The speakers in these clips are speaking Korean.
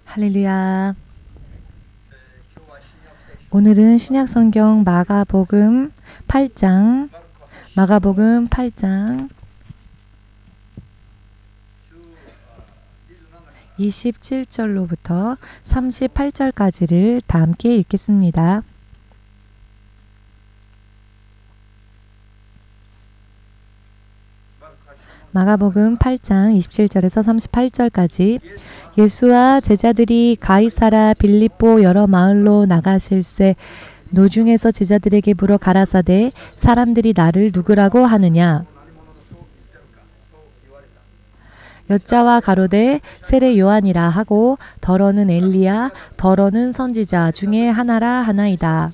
할렐루야. 오늘은 신약성경 마가복음 8장 27절로부터 38절까지를 다 함께 읽겠습니다. 마가복음 8장 27절에서 38절까지. 예수와 제자들이 가이사라 빌립보 여러 마을로 나가실새 노중에서 제자들에게 물어 가라사대 사람들이 나를 누구라고 하느냐. 여자와 가로되 세례 요한이라 하고 더러는 엘리야 더러는 선지자 중에 하나라 하나이다.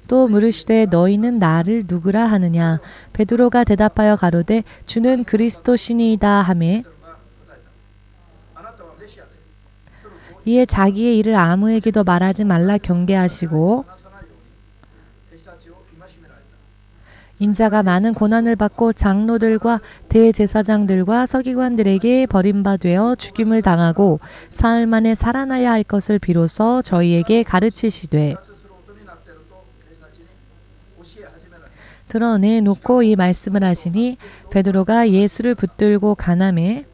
또 물으시되 너희는 나를 누구라 하느냐. 베드로가 대답하여 가로되 주는 그리스도시니이다 하매 이에 자기의 일을 아무에게도 말하지 말라 경계하시고 인자가 많은 고난을 받고 장로들과 대제사장들과 서기관들에게 버림받아 죽임을 당하고 사흘 만에 살아나야 할 것을 비로소 저희에게 가르치시되 드러내놓고 이 말씀을 하시니 베드로가 예수를 붙들고 가나매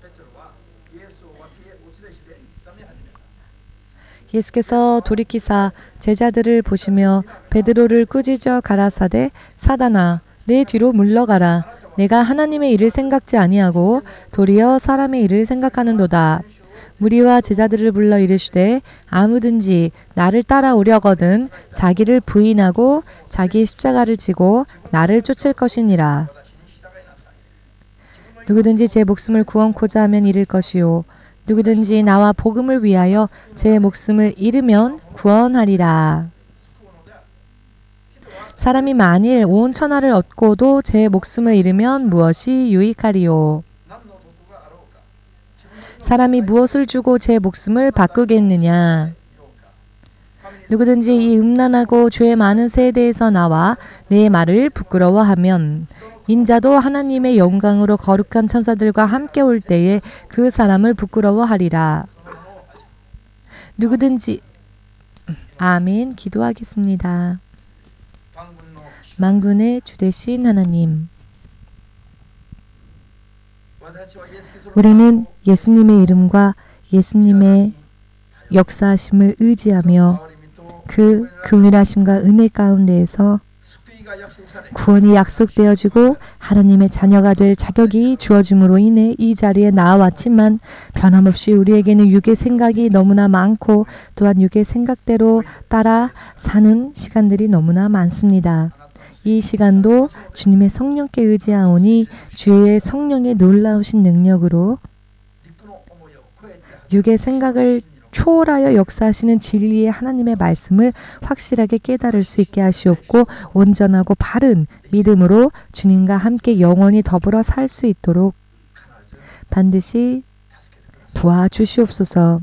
예수께서 돌이키사 제자들을 보시며 베드로를 꾸짖어 가라사대 사단아 내 뒤로 물러가라. 내가 하나님의 일을 생각지 아니하고 도리어 사람의 일을 생각하는도다. 무리와 제자들을 불러 이르시되 아무든지 나를 따라오려거든 자기를 부인하고 자기 십자가를 지고 나를 쫓을 것이니라. 누구든지 제 목숨을 구원코자 하면 잃을 것이요 누구든지 나와 복음을 위하여 제 목숨을 잃으면 구원하리라. 사람이 만일 온 천하를 얻고도 제 목숨을 잃으면 무엇이 유익하리요. 사람이 무엇을 주고 제 목숨을 바꾸겠느냐. 누구든지 이 음란하고 죄 많은 세대에서 나와 내 말을 부끄러워하면 인자도 하나님의 영광으로 거룩한 천사들과 함께 올 때에 그 사람을 부끄러워하리라. 누구든지 아멘. 기도하겠습니다. 만군의 주 되신 하나님, 우리는 예수님의 이름과 예수님의 역사하심을 의지하며 그 긍휼하심과 은혜 가운데에서 구원이 약속되어지고 하나님의 자녀가 될 자격이 주어짐으로 인해 이 자리에 나와왔지만 변함없이 우리에게는 육의 생각이 너무나 많고 또한 육의 생각대로 따라 사는 시간들이 너무나 많습니다. 이 시간도 주님의 성령께 의지하오니 주의 성령의 놀라우신 능력으로 육의 생각을 초월하여 역사하시는 진리의 하나님의 말씀을 확실하게 깨달을 수 있게 하시옵고 온전하고 바른 믿음으로 주님과 함께 영원히 더불어 살 수 있도록 반드시 도와주시옵소서.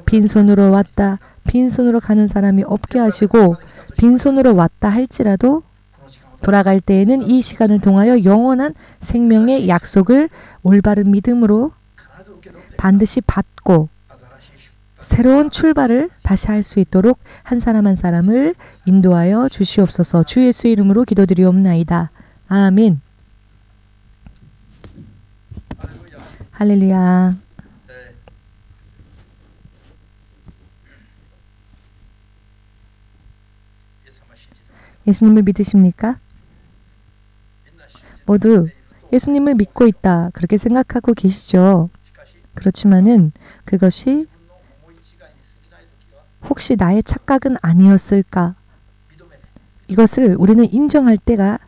빈손으로 왔다 빈손으로 가는 사람이 없게 하시고 빈손으로 왔다 할지라도 돌아갈 때에는 이 시간을 통하여 영원한 생명의 약속을 올바른 믿음으로 반드시 받고 새로운 출발을 다시 할 수 있도록 한 사람 한 사람을 인도하여 주시옵소서. 주 예수 이름으로 기도드리옵나이다. 아멘. 할렐루야. 예수님을 믿으십니까? 모두 예수님을 믿고 있다 그렇게 생각하고 계시죠. 그렇지만은 그것이 혹시 나의 착각은 아니었을까? 이것을 우리는 인정할 때가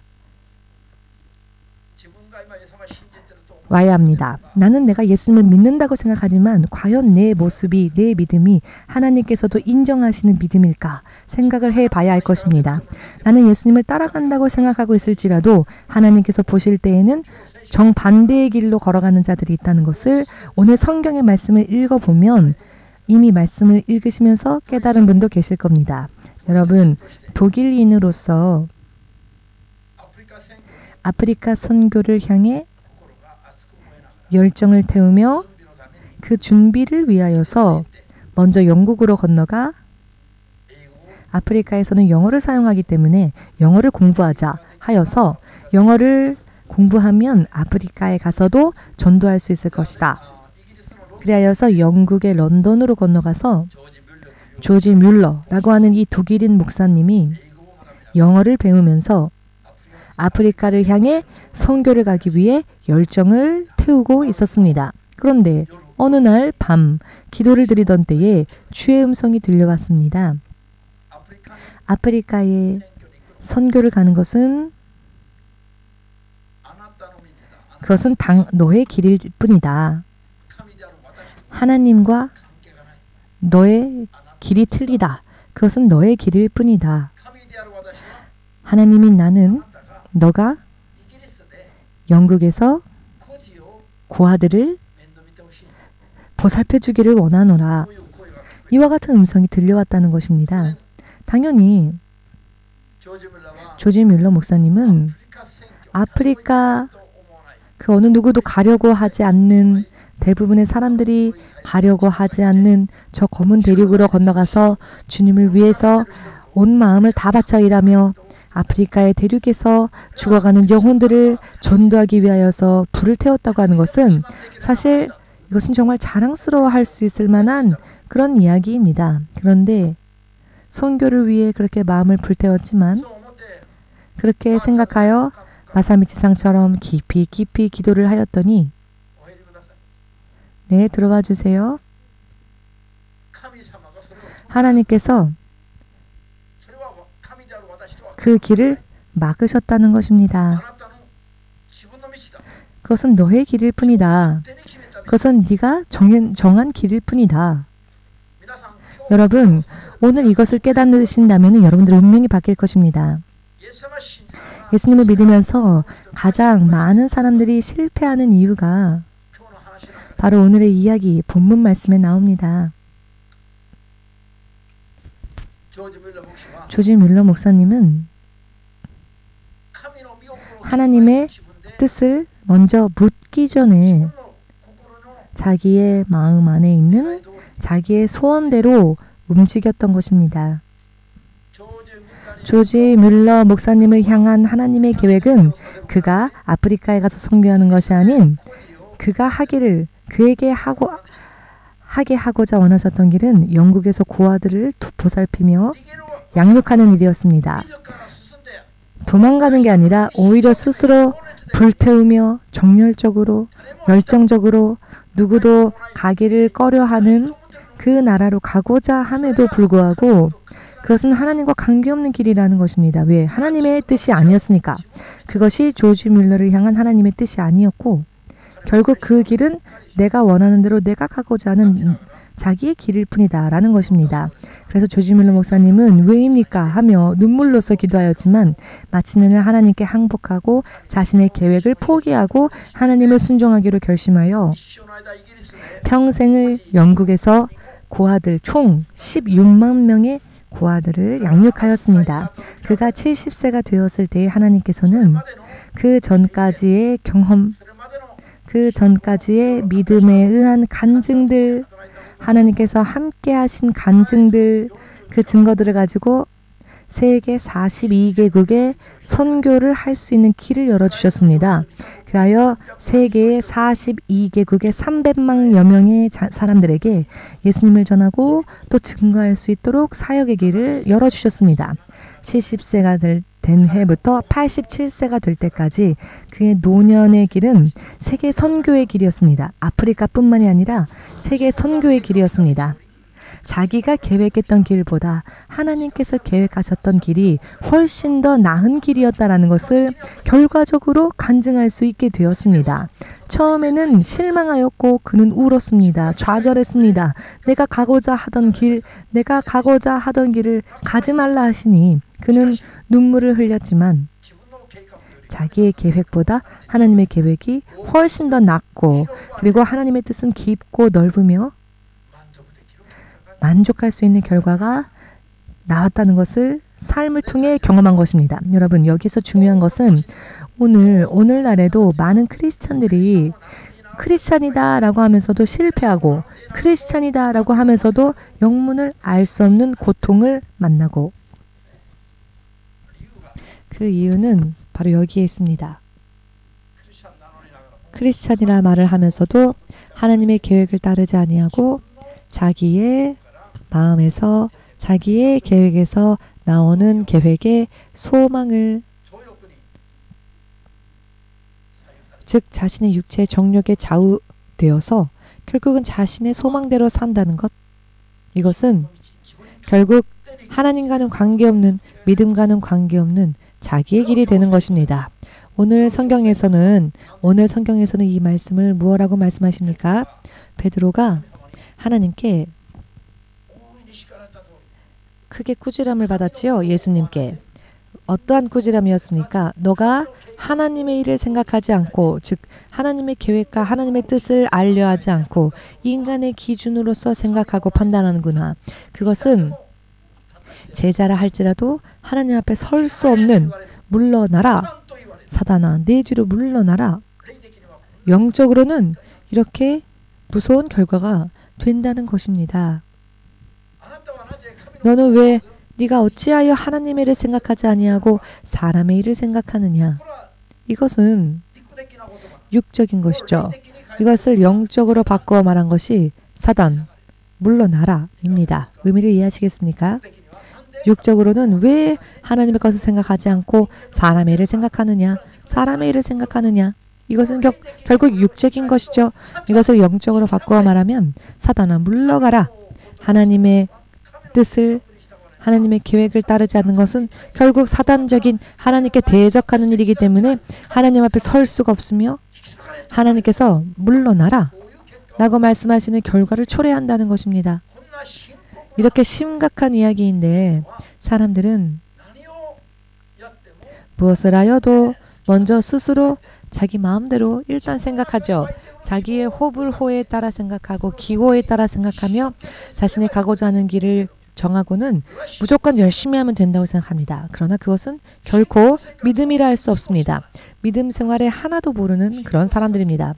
와야 합니다. 나는 내가 예수님을 믿는다고 생각하지만 과연 내 모습이, 내 믿음이 하나님께서도 인정하시는 믿음일까 생각을 해봐야 할 것입니다. 나는 예수님을 따라간다고 생각하고 있을지라도 하나님께서 보실 때에는 정반대의 길로 걸어가는 자들이 있다는 것을 오늘 성경의 말씀을 읽어보면 이미 말씀을 읽으시면서 깨달은 분도 계실 겁니다. 여러분, 독일인으로서 아프리카 선교를 향해 열정을 태우며 그 준비를 위하여서 먼저 영국으로 건너가 아프리카에서는 영어를 사용하기 때문에 영어를 공부하자 하여서 영어를 공부하면 아프리카에 가서도 전도할 수 있을 것이다. 그리하여서 영국의 런던으로 건너가서 조지 뮬러라고 하는 이 독일인 목사님이 영어를 배우면서 아프리카를 향해 선교를 가기 위해 열정을 태우고 있었습니다. 그런데 어느 날 밤 기도를 드리던 때에 주의 음성이 들려왔습니다. 아프리카에 선교를 가는 것은 그것은 너의 길일 뿐이다. 하나님과 너의 길이 틀리다. 그것은 너의 길일 뿐이다. 하나님이 나는 너가 영국에서 고아들을 보살펴 주기를 원하노라. 이와 같은 음성이 들려왔다는 것입니다. 당연히 조지 뮬러 목사님은 아프리카 그 어느 누구도 가려고 하지 않는 대부분의 사람들이 가려고 하지 않는 저 검은 대륙으로 건너가서 주님을 위해서 온 마음을 다 바쳐 일하며 아프리카의 대륙에서 죽어가는 영혼들을 전도하기 위하여서 불을 태웠다고 하는 것은 사실 이것은 정말 자랑스러워할 수 있을 만한 그런 이야기입니다. 그런데 선교를 위해 그렇게 마음을 불태웠지만 그렇게 생각하여 마사미치상처럼 깊이 기도를 하였더니 네, 들어와 주세요. 하나님께서 그 길을 막으셨다는 것입니다. 그것은 너의 길일 뿐이다. 그것은 네가 정한 길일 뿐이다. 여러분, 오늘 이것을 깨닫으신다면 여러분들의 운명이 바뀔 것입니다. 예수님을 믿으면서 가장 많은 사람들이 실패하는 이유가 바로 오늘의 이야기, 본문 말씀에 나옵니다. 조지 뮬러 목사님은 하나님의 뜻을 먼저 묻기 전에 자기의 마음 안에 있는 자기의 소원대로 움직였던 것입니다. 조지 뮬러 목사님을 향한 하나님의 계획은 그가 아프리카에 가서 선교하는 것이 아닌 그가 그에게 하게 하고자 원하셨던 길은 영국에서 고아들을 보살피며 양육하는 일이었습니다. 도망가는 게 아니라 오히려 스스로 불태우며 정열적으로 열정적으로 누구도 가기를 꺼려하는 그 나라로 가고자 함에도 불구하고 그것은 하나님과 관계없는 길이라는 것입니다. 왜? 하나님의 뜻이 아니었으니까. 그것이 조지 뮬러를 향한 하나님의 뜻이 아니었고 결국 그 길은 내가 원하는 대로 내가 가고자 하는 자기의 길일 뿐이다 라는 것입니다. 그래서 조지 뮬러 목사님은 왜입니까? 하며 눈물로써 기도하였지만 마치는 하나님께 항복하고 자신의 계획을 포기하고 하나님을 순종하기로 결심하여 평생을 영국에서 고아들 총 16만 명의 고아들을 양육하였습니다. 그가 70세가 되었을 때에 하나님께서는 그 전까지의 경험, 그 전까지의 믿음에 의한 간증들, 하나님께서 함께 하신 간증들, 그 증거들을 가지고 세계 42개국에 선교를 할 수 있는 길을 열어주셨습니다. 그리하여 세계의 42개국의 300만여 명의 사람들에게 예수님을 전하고 또 증거할 수 있도록 사역의 길을 열어주셨습니다. 70세가 된 해부터 87세가 될 때까지 그의 노년의 길은 세계 선교의 길이었습니다. 아프리카뿐만이 아니라 세계 선교의 길이었습니다. 자기가 계획했던 길보다 하나님께서 계획하셨던 길이 훨씬 더 나은 길이었다라는 것을 결과적으로 간증할 수 있게 되었습니다. 처음에는 실망하였고 그는 울었습니다. 좌절했습니다. 내가 가고자 하던 길을 가지 말라 하시니 그는 눈물을 흘렸지만 자기의 계획보다 하나님의 계획이 훨씬 더 낫고 그리고 하나님의 뜻은 깊고 넓으며 만족할 수 있는 결과가 나왔다는 것을 삶을 통해 경험한 것입니다. 여러분, 여기서 중요한 것은 오늘날에도 많은 크리스찬들이 크리스찬이다 라고 하면서도 실패하고 크리스찬이다 라고 하면서도 영문을 알 수 없는 고통을 만나고 그 이유는 바로 여기에 있습니다. 크리스찬이라 말을 하면서도 하나님의 계획을 따르지 아니하고 자기의 마음에서 자기의 계획에서 나오는 계획의 소망을 즉 자신의 육체의 정욕에 좌우되어서 결국은 자신의 소망대로 산다는 것 이것은 결국 하나님과는 관계없는 믿음과는 관계없는 자기의 길이 되는 것입니다. 오늘 성경에서는 이 말씀을 무엇라고 말씀하십니까? 베드로가 하나님께 크게 꾸지람을 받았지요. 예수님께. 어떠한 꾸지람이었습니까? 너가 하나님의 일을 생각하지 않고 즉 하나님의 계획과 하나님의 뜻을 알려 하지 않고 인간의 기준으로서 생각하고 판단하는구나. 그것은 제자라 할지라도 하나님 앞에 설 수 없는 물러나라. 사단아 내 뒤로 물러나라. 영적으로는 이렇게 무서운 결과가 된다는 것입니다. 너는 왜 네가 어찌하여 하나님의 일을 생각하지 아니하고 사람의 일을 생각하느냐. 이것은 육적인 것이죠. 이것을 영적으로 바꾸어 말한 것이 사단 물러나라 입니다. 의미를 이해하시겠습니까? 육적으로는 왜 하나님의 것을 생각하지 않고 사람의 일을 생각하느냐. 사람의 일을 생각하느냐. 이것은 결국 육적인 것이죠. 이것을 영적으로 바꾸어 말하면 사단아 물러가라. 하나님의 뜻을 하나님의 계획을 따르지 않는 것은 결국 사단적인 하나님께 대적하는 일이기 때문에 하나님 앞에 설 수가 없으며 하나님께서 물러나라 라고 말씀하시는 결과를 초래한다는 것입니다. 이렇게 심각한 이야기인데 사람들은 무엇을 하여도 먼저 스스로 자기 마음대로 일단 생각하죠. 자기의 호불호에 따라 생각하고 기호에 따라 생각하며 자신이 가고자 하는 길을 정하고는 무조건 열심히 하면 된다고 생각합니다. 그러나 그것은 결코 믿음이라 할 수 없습니다. 믿음 생활에 하나도 모르는 그런 사람들입니다.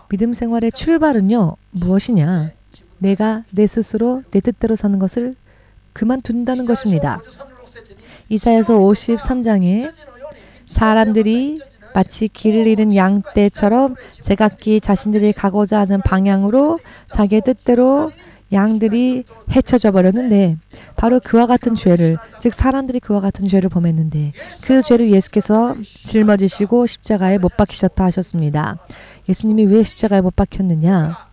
믿음 생활의 출발은요. 무엇이냐? 내가 내 스스로 내 뜻대로 사는 것을 그만둔다는 것입니다. 이사야서 53장에 사람들이 마치 길을 잃은 양떼처럼 제각기 자신들이 가고자 하는 방향으로 자기의 뜻대로 양들이 헤쳐져 버렸는데 바로 그와 같은 죄를 즉 사람들이 그와 같은 죄를 범했는데 그 죄를 예수께서 짊어지시고 십자가에 못 박히셨다 하셨습니다. 예수님이 왜 십자가에 못 박혔느냐?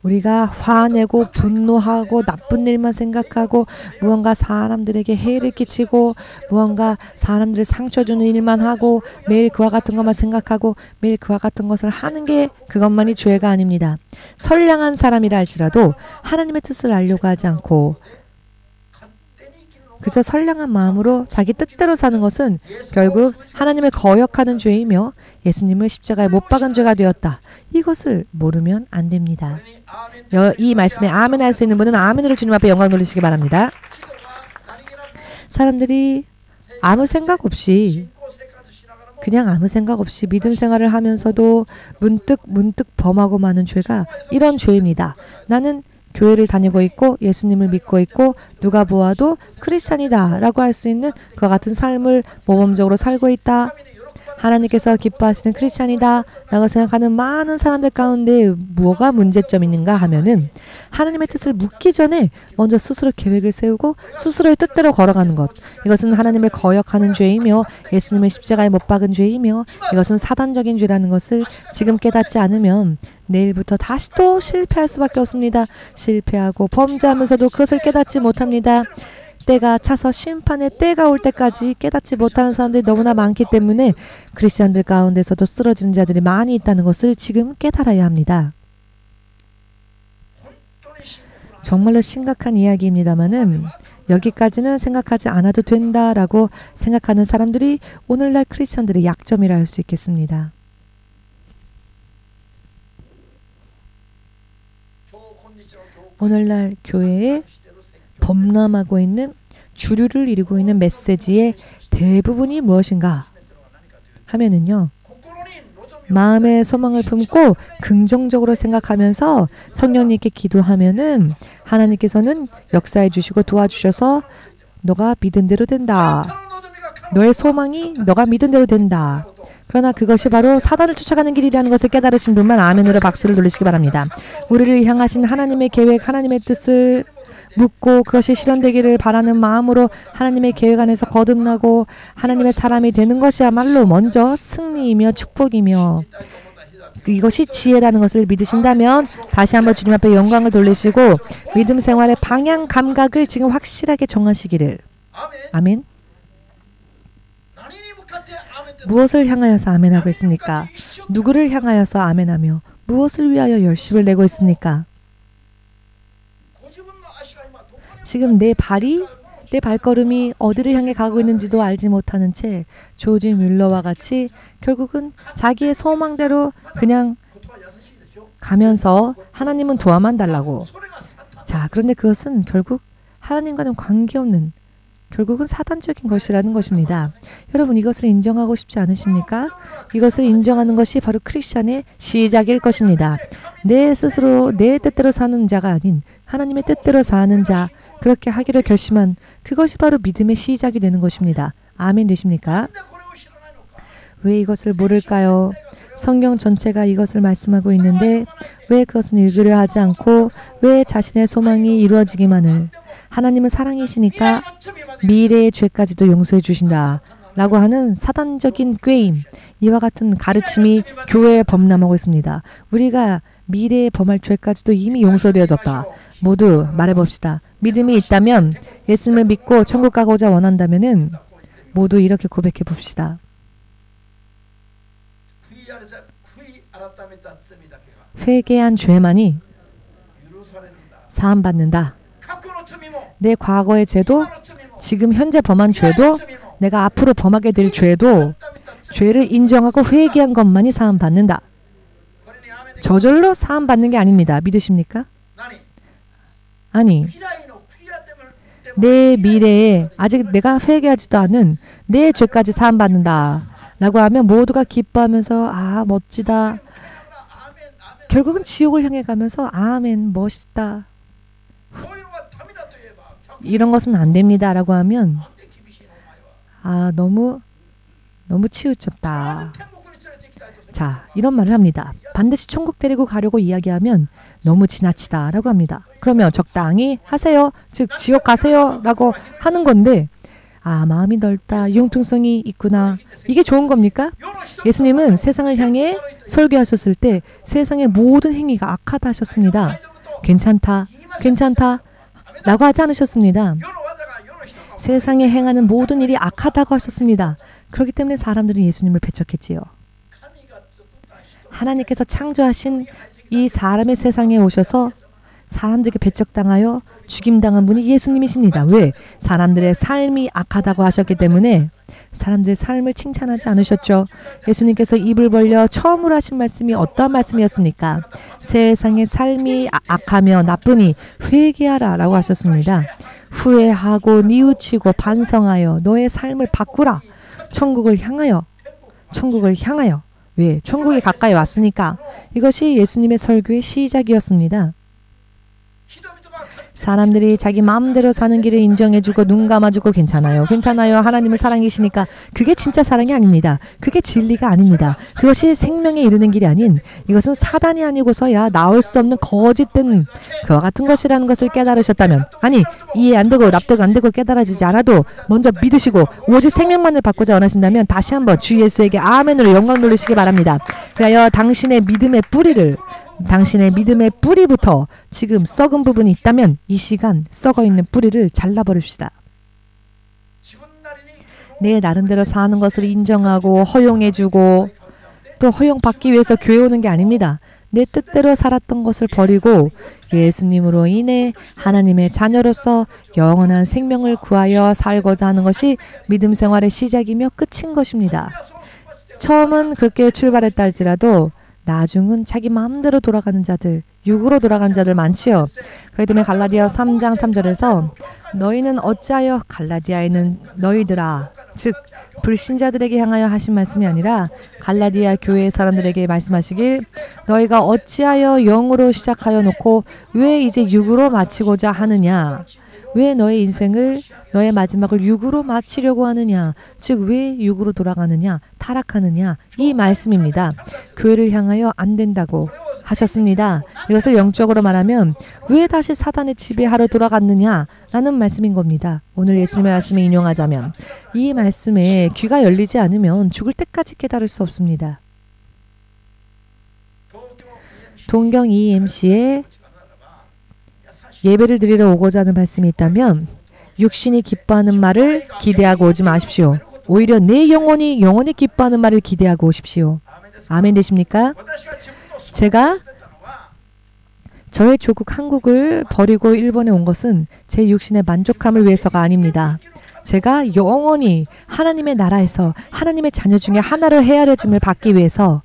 우리가 화내고 분노하고 나쁜 일만 생각하고 무언가 사람들에게 해를 끼치고 무언가 사람들을 상처 주는 일만 하고 매일 그와 같은 것만 생각하고 매일 그와 같은 것을 하는 게 그것만이 죄가 아닙니다. 선량한 사람이라 할지라도 하나님의 뜻을 알려고 하지 않고 그저 선량한 마음으로 자기 뜻대로 사는 것은 결국 하나님을 거역하는 죄이며 예수님을 십자가에 못 박은 죄가 되었다. 이것을 모르면 안 됩니다. 이 말씀에 아멘 할 수 있는 분은 아멘으로 주님 앞에 영광 돌리시기 바랍니다. 사람들이 아무 생각 없이 그냥 아무 생각 없이 믿음 생활을 하면서도 문득 범하고 마는 죄가 이런 죄입니다. 나는 교회를 다니고 있고 예수님을 믿고 있고 누가 보아도 크리스찬이다 라고 할 수 있는 그와 같은 삶을 모범적으로 살고 있다. 하나님께서 기뻐하시는 크리스찬이다 라고 생각하는 많은 사람들 가운데 뭐가 문제점이 있는가 하면은 하나님의 뜻을 묻기 전에 먼저 스스로 계획을 세우고 스스로의 뜻대로 걸어가는 것. 이것은 하나님을 거역하는 죄이며 예수님을 십자가에 못 박은 죄이며 이것은 사단적인 죄라는 것을 지금 깨닫지 않으면 내일부터 다시 또 실패할 수밖에 없습니다. 실패하고 범죄하면서도 그것을 깨닫지 못합니다. 때가 차서 심판의 때가 올 때까지 깨닫지 못하는 사람들이 너무나 많기 때문에 크리스찬들 가운데서도 쓰러지는 자들이 많이 있다는 것을 지금 깨달아야 합니다. 정말로 심각한 이야기입니다마는 여기까지는 생각하지 않아도 된다라고 생각하는 사람들이 오늘날 크리스찬들의 약점이라 할 수 있겠습니다. 오늘날 교회에 범람하고 있는 주류를 이루고 있는 메시지의 대부분이 무엇인가 하면은요. 마음의 소망을 품고 긍정적으로 생각하면서 성령님께 기도하면은 하나님께서는 역사해 주시고 도와주셔서 너가 믿은 대로 된다. 너의 소망이 너가 믿은 대로 된다. 그러나 그것이 바로 사단을 쫓아가는 길이라는 것을 깨달으신 분만 아멘으로 박수를 돌리시기 바랍니다. 우리를 향하신 하나님의 계획, 하나님의 뜻을 묻고 그것이 실현되기를 바라는 마음으로 하나님의 계획 안에서 거듭나고 하나님의 사람이 되는 것이야말로 먼저 승리이며 축복이며 이것이 지혜라는 것을 믿으신다면 다시 한번 주님 앞에 영광을 돌리시고 믿음 생활의 방향 감각을 지금 확실하게 정하시기를. 아멘. 무엇을 향하여서 아멘하고 있습니까? 누구를 향하여서 아멘하며 무엇을 위하여 열심을 내고 있습니까? 지금 내 발걸음이 어디를 향해 가고 있는지도 알지 못하는 채 조지 뮬러와 같이 결국은 자기의 소망대로 그냥 가면서 하나님은 도와만 달라고. 자, 그런데 그것은 결국 하나님과는 관계없는 결국은 사단적인 것이라는 것입니다. 여러분 이것을 인정하고 싶지 않으십니까? 이것을 인정하는 것이 바로 크리스천의 시작일 것입니다. 내 스스로 내 뜻대로 사는 자가 아닌 하나님의 뜻대로 사는 자 그렇게 하기로 결심한 그것이 바로 믿음의 시작이 되는 것입니다. 아멘 되십니까? 왜 이것을 모를까요? 성경 전체가 이것을 말씀하고 있는데 왜 그것은 읽으려 하지 않고 왜 자신의 소망이 이루어지기만을 하나님은 사랑이시니까 미래의 죄까지도 용서해 주신다 라고 하는 사단적인 꾀임 이와 같은 가르침이 교회에 범람하고 있습니다. 우리가 미래에 범할 죄까지도 이미 용서되어졌다. 모두 말해봅시다. 믿음이 있다면 예수님을 믿고 천국 가고자 원한다면은 모두 이렇게 고백해 봅시다. 회개한 죄만이 사함받는다. 내 과거의 죄도 지금 현재 범한 죄도 내가 앞으로 범하게 될 죄도 죄를 인정하고 회개한 것만이 사함받는다. 저절로 사함받는 게 아닙니다. 믿으십니까? 아니, 내 미래에 아직 내가 회개하지도 않은 내 죄까지 사함받는다 라고 하면 모두가 기뻐하면서 아 멋지다. 결국은 지옥을 향해 가면서 아멘 멋있다. 이런 것은 안 됩니다 라고 하면 아 너무 치우쳤다. 자, 이런 말을 합니다. 반드시 천국 데리고 가려고 이야기하면 너무 지나치다 라고 합니다. 그러면 적당히 하세요. 즉 지옥 가세요 라고 하는 건데 아 마음이 넓다. 융통성이 있구나. 이게 좋은 겁니까? 예수님은 세상을 향해 설교하셨을 때 세상의 모든 행위가 악하다 하셨습니다. 괜찮다 라고 하지 않으셨습니다. 세상에 행하는 모든 일이 악하다고 하셨습니다. 그렇기 때문에 사람들은 예수님을 배척했지요. 하나님께서 창조하신 이 사람의 세상에 오셔서 사람들에게 배척당하여 죽임당한 분이 예수님이십니다. 왜? 사람들의 삶이 악하다고 하셨기 때문에 사람들의 삶을 칭찬하지 않으셨죠. 예수님께서 입을 벌려 처음으로 하신 말씀이 어떠한 말씀이었습니까? 세상의 삶이 악하며 나쁘니 회개하라 라고 하셨습니다. 후회하고 뉘우치고 반성하여 너의 삶을 바꾸라. 천국을 향하여. 왜? 천국이 가까이 왔으니까. 이것이 예수님의 설교의 시작이었습니다. 사람들이 자기 마음대로 사는 길을 인정해주고 눈 감아주고 괜찮아요. 하나님은 사랑이시니까 그게 진짜 사랑이 아닙니다. 그게 진리가 아닙니다. 그것이 생명에 이르는 길이 아닌 이것은 사단이 아니고서야 나올 수 없는 거짓된 그와 같은 것이라는 것을 깨달으셨다면 아니 이해 안 되고 납득 안 되고 깨달아지지 않아도 먼저 믿으시고 오직 생명만을 받고자 원하신다면 다시 한번 주 예수에게 아멘으로 영광 돌리시기 바랍니다. 그래야 당신의 믿음의 뿌리부터 지금 썩은 부분이 있다면 이 시간 썩어있는 뿌리를 잘라버립시다. 내 나름대로 사는 것을 인정하고 허용해주고 또 허용받기 위해서 교회 오는 게 아닙니다. 내 뜻대로 살았던 것을 버리고 예수님으로 인해 하나님의 자녀로서 영원한 생명을 구하여 살고자 하는 것이 믿음 생활의 시작이며 끝인 것입니다. 처음은 그렇게 출발했다 할지라도 나중은 자기 마음대로 돌아가는 자들, 육으로 돌아가는 자들 많지요. 그렇기 때문에 갈라디아 3장 3절에서 너희는 어찌하여 갈라디아에는 너희들아, 즉 불신자들에게 향하여 하신 말씀이 아니라 갈라디아 교회 사람들에게 말씀하시길 너희가 어찌하여 영으로 시작하여 놓고 왜 이제 육으로 마치고자 하느냐. 왜 너의 인생을 너의 마지막을 육으로 마치려고 하느냐. 즉 왜 육으로 돌아가느냐. 타락하느냐. 이 말씀입니다. 교회를 향하여 안 된다고 하셨습니다. 이것을 영적으로 말하면 왜 다시 사단의 지배하러 돌아갔느냐 라는 말씀인 겁니다. 오늘 예수님의 말씀을 인용하자면 이 말씀에 귀가 열리지 않으면 죽을 때까지 깨달을 수 없습니다. 동경 EMC에 예배를 드리러 오고자 하는 말씀이 있다면 육신이 기뻐하는 말을 기대하고 오지 마십시오. 오히려 내 영혼이 기뻐하는 말을 기대하고 오십시오. 아멘 되십니까? 제가 저의 조국 한국을 버리고 일본에 온 것은 제 육신의 만족함을 위해서가 아닙니다. 제가 영원히 하나님의 나라에서 하나님의 자녀 중에 하나로 헤아려짐을 받기 위해서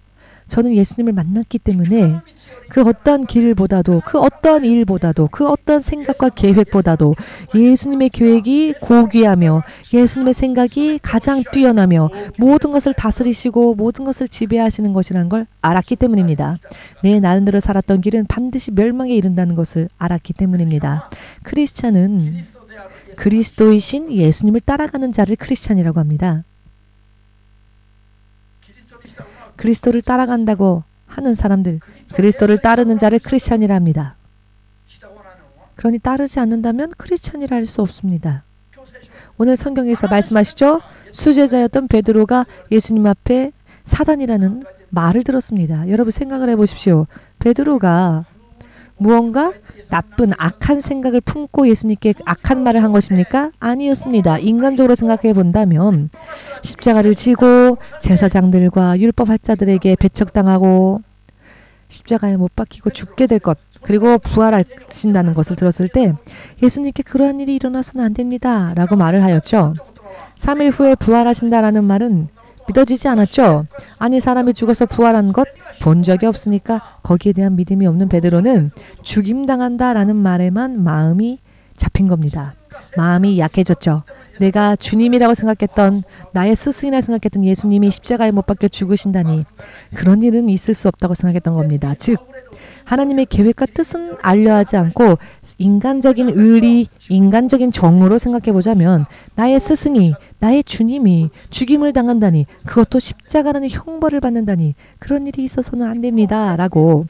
저는 예수님을 만났기 때문에 그 어떤 길보다도 그 어떤 일보다도 그 어떤 생각과 계획보다도 예수님의 계획이 고귀하며 예수님의 생각이 가장 뛰어나며 모든 것을 다스리시고 모든 것을 지배하시는 것이라는 걸 알았기 때문입니다. 내 나름대로 살았던 길은 반드시 멸망에 이른다는 것을 알았기 때문입니다. 크리스찬은 그리스도이신 예수님을 따라가는 자를 크리스찬이라고 합니다. 그리스도를 따라간다고 하는 사람들, 그리스도를 따르는 자를 크리스찬이라 합니다. 그러니 따르지 않는다면 크리스찬이라 할 수 없습니다. 오늘 성경에서 말씀하시죠. 수제자였던 베드로가 예수님 앞에 사단이라는 말을 들었습니다. 여러분 생각을 해보십시오. 베드로가 무언가 나쁜 악한 생각을 품고 예수님께 악한 말을 한 것입니까? 아니었습니다. 인간적으로 생각해 본다면 십자가를 지고 제사장들과 율법학자들에게 배척당하고 십자가에 못 박히고 죽게 될 것, 그리고 부활하신다는 것을 들었을 때 예수님께 그러한 일이 일어나서는 안 됩니다 라고 말을 하였죠. 3일 후에 부활하신다라는 말은 믿어지지 않았죠. 아니 사람이 죽어서 부활한 것 본 적이 없으니까 거기에 대한 믿음이 없는 베드로는 죽임당한다라는 말에만 마음이 잡힌 겁니다. 마음이 약해졌죠. 내가 주님이라고 생각했던 나의 스승이라 생각했던 예수님이 십자가에 못 박혀 죽으신다니 그런 일은 있을 수 없다고 생각했던 겁니다. 즉 하나님의 계획과 뜻은 알려하지 않고 인간적인 의리, 인간적인 정으로 생각해보자면 나의 스승이, 나의 주님이 죽임을 당한다니 그것도 십자가라는 형벌을 받는다니 그런 일이 있어서는 안 됩니다 라고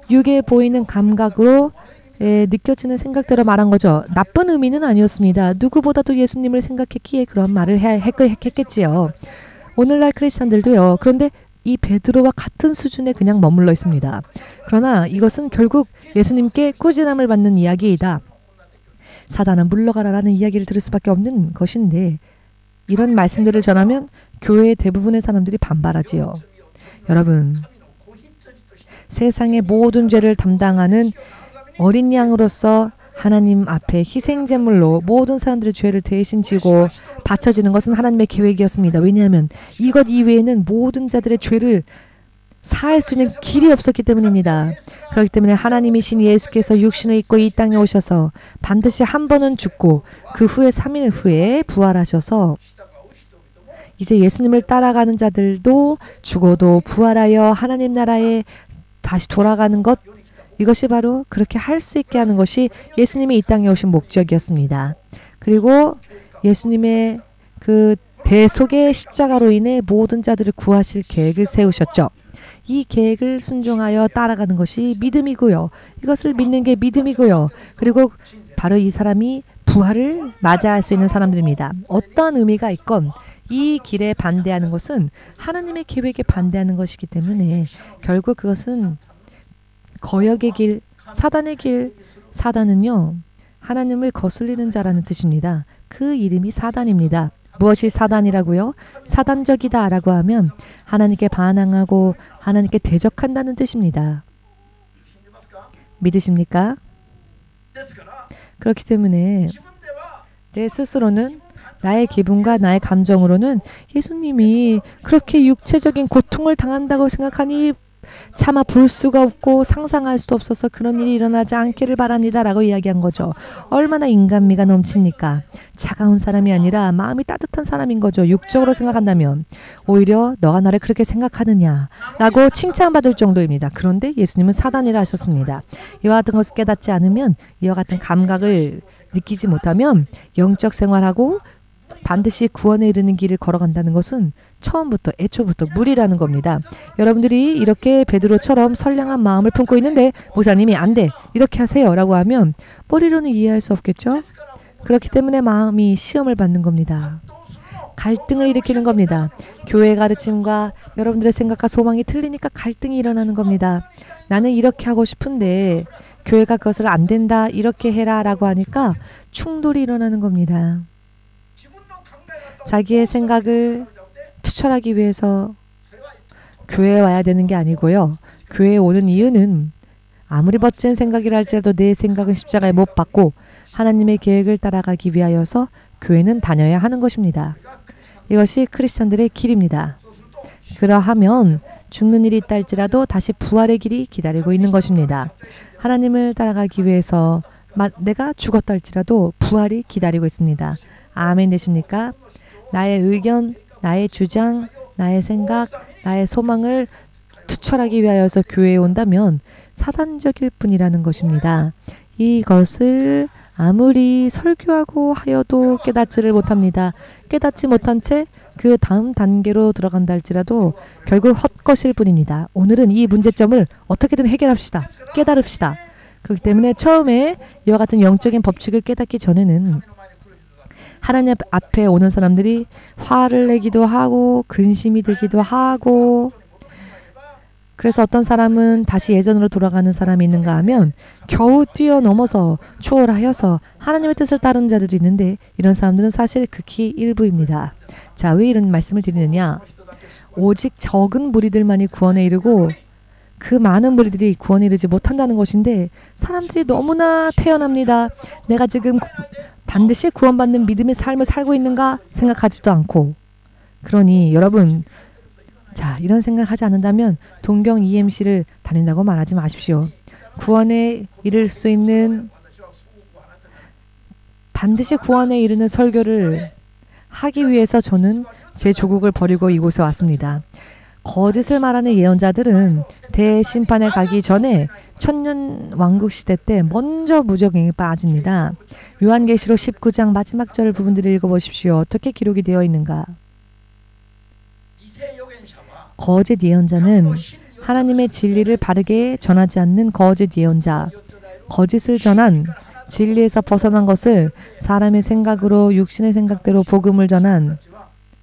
육에 보이는 감각으로 느껴지는 생각대로 말한 거죠. 나쁜 의미는 아니었습니다. 누구보다도 예수님을 생각했기에 그런 말을 했겠지요. 오늘날 크리스찬들도요. 그런데 이 베드로와 같은 수준에 그냥 머물러 있습니다. 그러나 이것은 결국 예수님께 꾸지람을 받는 이야기이다. 사단아 물러가라라는 이야기를 들을 수밖에 없는 것인데 이런 말씀들을 전하면 교회의 대부분의 사람들이 반발하지요. 여러분, 세상의 모든 죄를 담당하는 어린 양으로서 하나님 앞에 희생제물로 모든 사람들의 죄를 대신 지고 바쳐지는 것은 하나님의 계획이었습니다. 왜냐하면 이것 이외에는 모든 자들의 죄를 사할 수 있는 길이 없었기 때문입니다. 그렇기 때문에 하나님이신 예수께서 육신을 입고 이 땅에 오셔서 반드시 한 번은 죽고 그 후에 3일 후에 부활하셔서 이제 예수님을 따라가는 자들도 죽어도 부활하여 하나님 나라에 다시 돌아가는 것, 이것이 바로 그렇게 할 수 있게 하는 것이 예수님이 이 땅에 오신 목적이었습니다. 그리고 예수님의 그 대속의 십자가로 인해 모든 자들을 구하실 계획을 세우셨죠. 이 계획을 순종하여 따라가는 것이 믿음이고요. 이것을 믿는 게 믿음이고요. 그리고 바로 이 사람이 부활을 맞이할 수 있는 사람들입니다. 어떤 의미가 있건 이 길에 반대하는 것은 하나님의 계획에 반대하는 것이기 때문에 결국 그것은 거역의 길, 사단의 길, 사단은요 하나님을 거슬리는 자라는 뜻입니다. 그 이름이 사단입니다. 무엇이 사단이라고요? 사단적이다 라고 하면 하나님께 반항하고 하나님께 대적한다는 뜻입니다. 믿으십니까? 그렇기 때문에 내 스스로는 나의 기분과 나의 감정으로는 예수님이 그렇게 육체적인 고통을 당한다고 생각하니 차마 볼 수가 없고 상상할 수도 없어서 그런 일이 일어나지 않기를 바랍니다 라고 이야기한 거죠. 얼마나 인간미가 넘칩니까? 차가운 사람이 아니라 마음이 따뜻한 사람인 거죠. 육적으로 생각한다면 오히려 너가 나를 그렇게 생각하느냐 라고 칭찬받을 정도입니다. 그런데 예수님은 사단이라 하셨습니다. 이와 같은 것을 깨닫지 않으면, 이와 같은 감각을 느끼지 못하면 영적 생활하고 반드시 구원에 이르는 길을 걸어간다는 것은 처음부터 애초부터 무리라는 겁니다. 여러분들이 이렇게 베드로처럼 선량한 마음을 품고 있는데 목사님이 안 돼, 이렇게 하세요 라고 하면 머리로는 이해할 수 없겠죠? 그렇기 때문에 마음이 시험을 받는 겁니다. 갈등을 일으키는 겁니다. 교회의 가르침과 여러분들의 생각과 소망이 틀리니까 갈등이 일어나는 겁니다. 나는 이렇게 하고 싶은데 교회가 그것을 안 된다, 이렇게 해라 라고 하니까 충돌이 일어나는 겁니다. 자기의 생각을 투철하기 위해서 교회에 와야 되는 게 아니고요. 교회에 오는 이유는 아무리 멋진 생각이라 할지라도 내 생각은 십자가에 못 박고 하나님의 계획을 따라가기 위하여서 교회는 다녀야 하는 것입니다. 이것이 크리스찬들의 길입니다. 그러하면 죽는 일이 있다 할지라도 다시 부활의 길이 기다리고 있는 것입니다. 하나님을 따라가기 위해서 내가 죽었다 할지라도 부활이 기다리고 있습니다. 아멘 되십니까? 나의 의견, 나의 주장, 나의 생각, 나의 소망을 투철하기 위하여서 교회에 온다면 사단적일 뿐이라는 것입니다. 이것을 아무리 설교하고 하여도 깨닫지를 못합니다. 깨닫지 못한 채 그 다음 단계로 들어간다 할지라도 결국 헛것일 뿐입니다. 오늘은 이 문제점을 어떻게든 해결합시다. 깨달읍시다. 그렇기 때문에 처음에 이와 같은 영적인 법칙을 깨닫기 전에는 하나님 앞에 오는 사람들이 화를 내기도 하고 근심이 되기도 하고, 그래서 어떤 사람은 다시 예전으로 돌아가는 사람이 있는가 하면 겨우 뛰어넘어서 초월하여서 하나님의 뜻을 따르는 자들이 있는데 이런 사람들은 사실 극히 일부입니다. 자, 왜 이런 말씀을 드리느냐? 오직 적은 무리들만이 구원에 이르고 그 많은 무리들이 구원에 이르지 못한다는 것인데, 사람들이 너무나 태연합니다. 내가 지금 반드시 구원받는 믿음의 삶을 살고 있는가 생각하지도 않고, 그러니 여러분, 자, 이런 생각을 하지 않는다면 동경 EMC를 다닌다고 말하지 마십시오. 구원에 이를 수 있는, 반드시 구원에 이르는 설교를 하기 위해서 저는 제 조국을 버리고 이곳에 왔습니다. 거짓을 말하는 예언자들은 대심판에 가기 전에 천년 왕국 시대 때 먼저 무적행에 빠집니다. 요한계시록 19장 마지막 절 부분들을 읽어보십시오. 어떻게 기록이 되어 있는가? 거짓 예언자는 하나님의 진리를 바르게 전하지 않는 거짓 예언자, 거짓을 전한, 진리에서 벗어난 것을 사람의 생각으로 육신의 생각대로 복음을 전한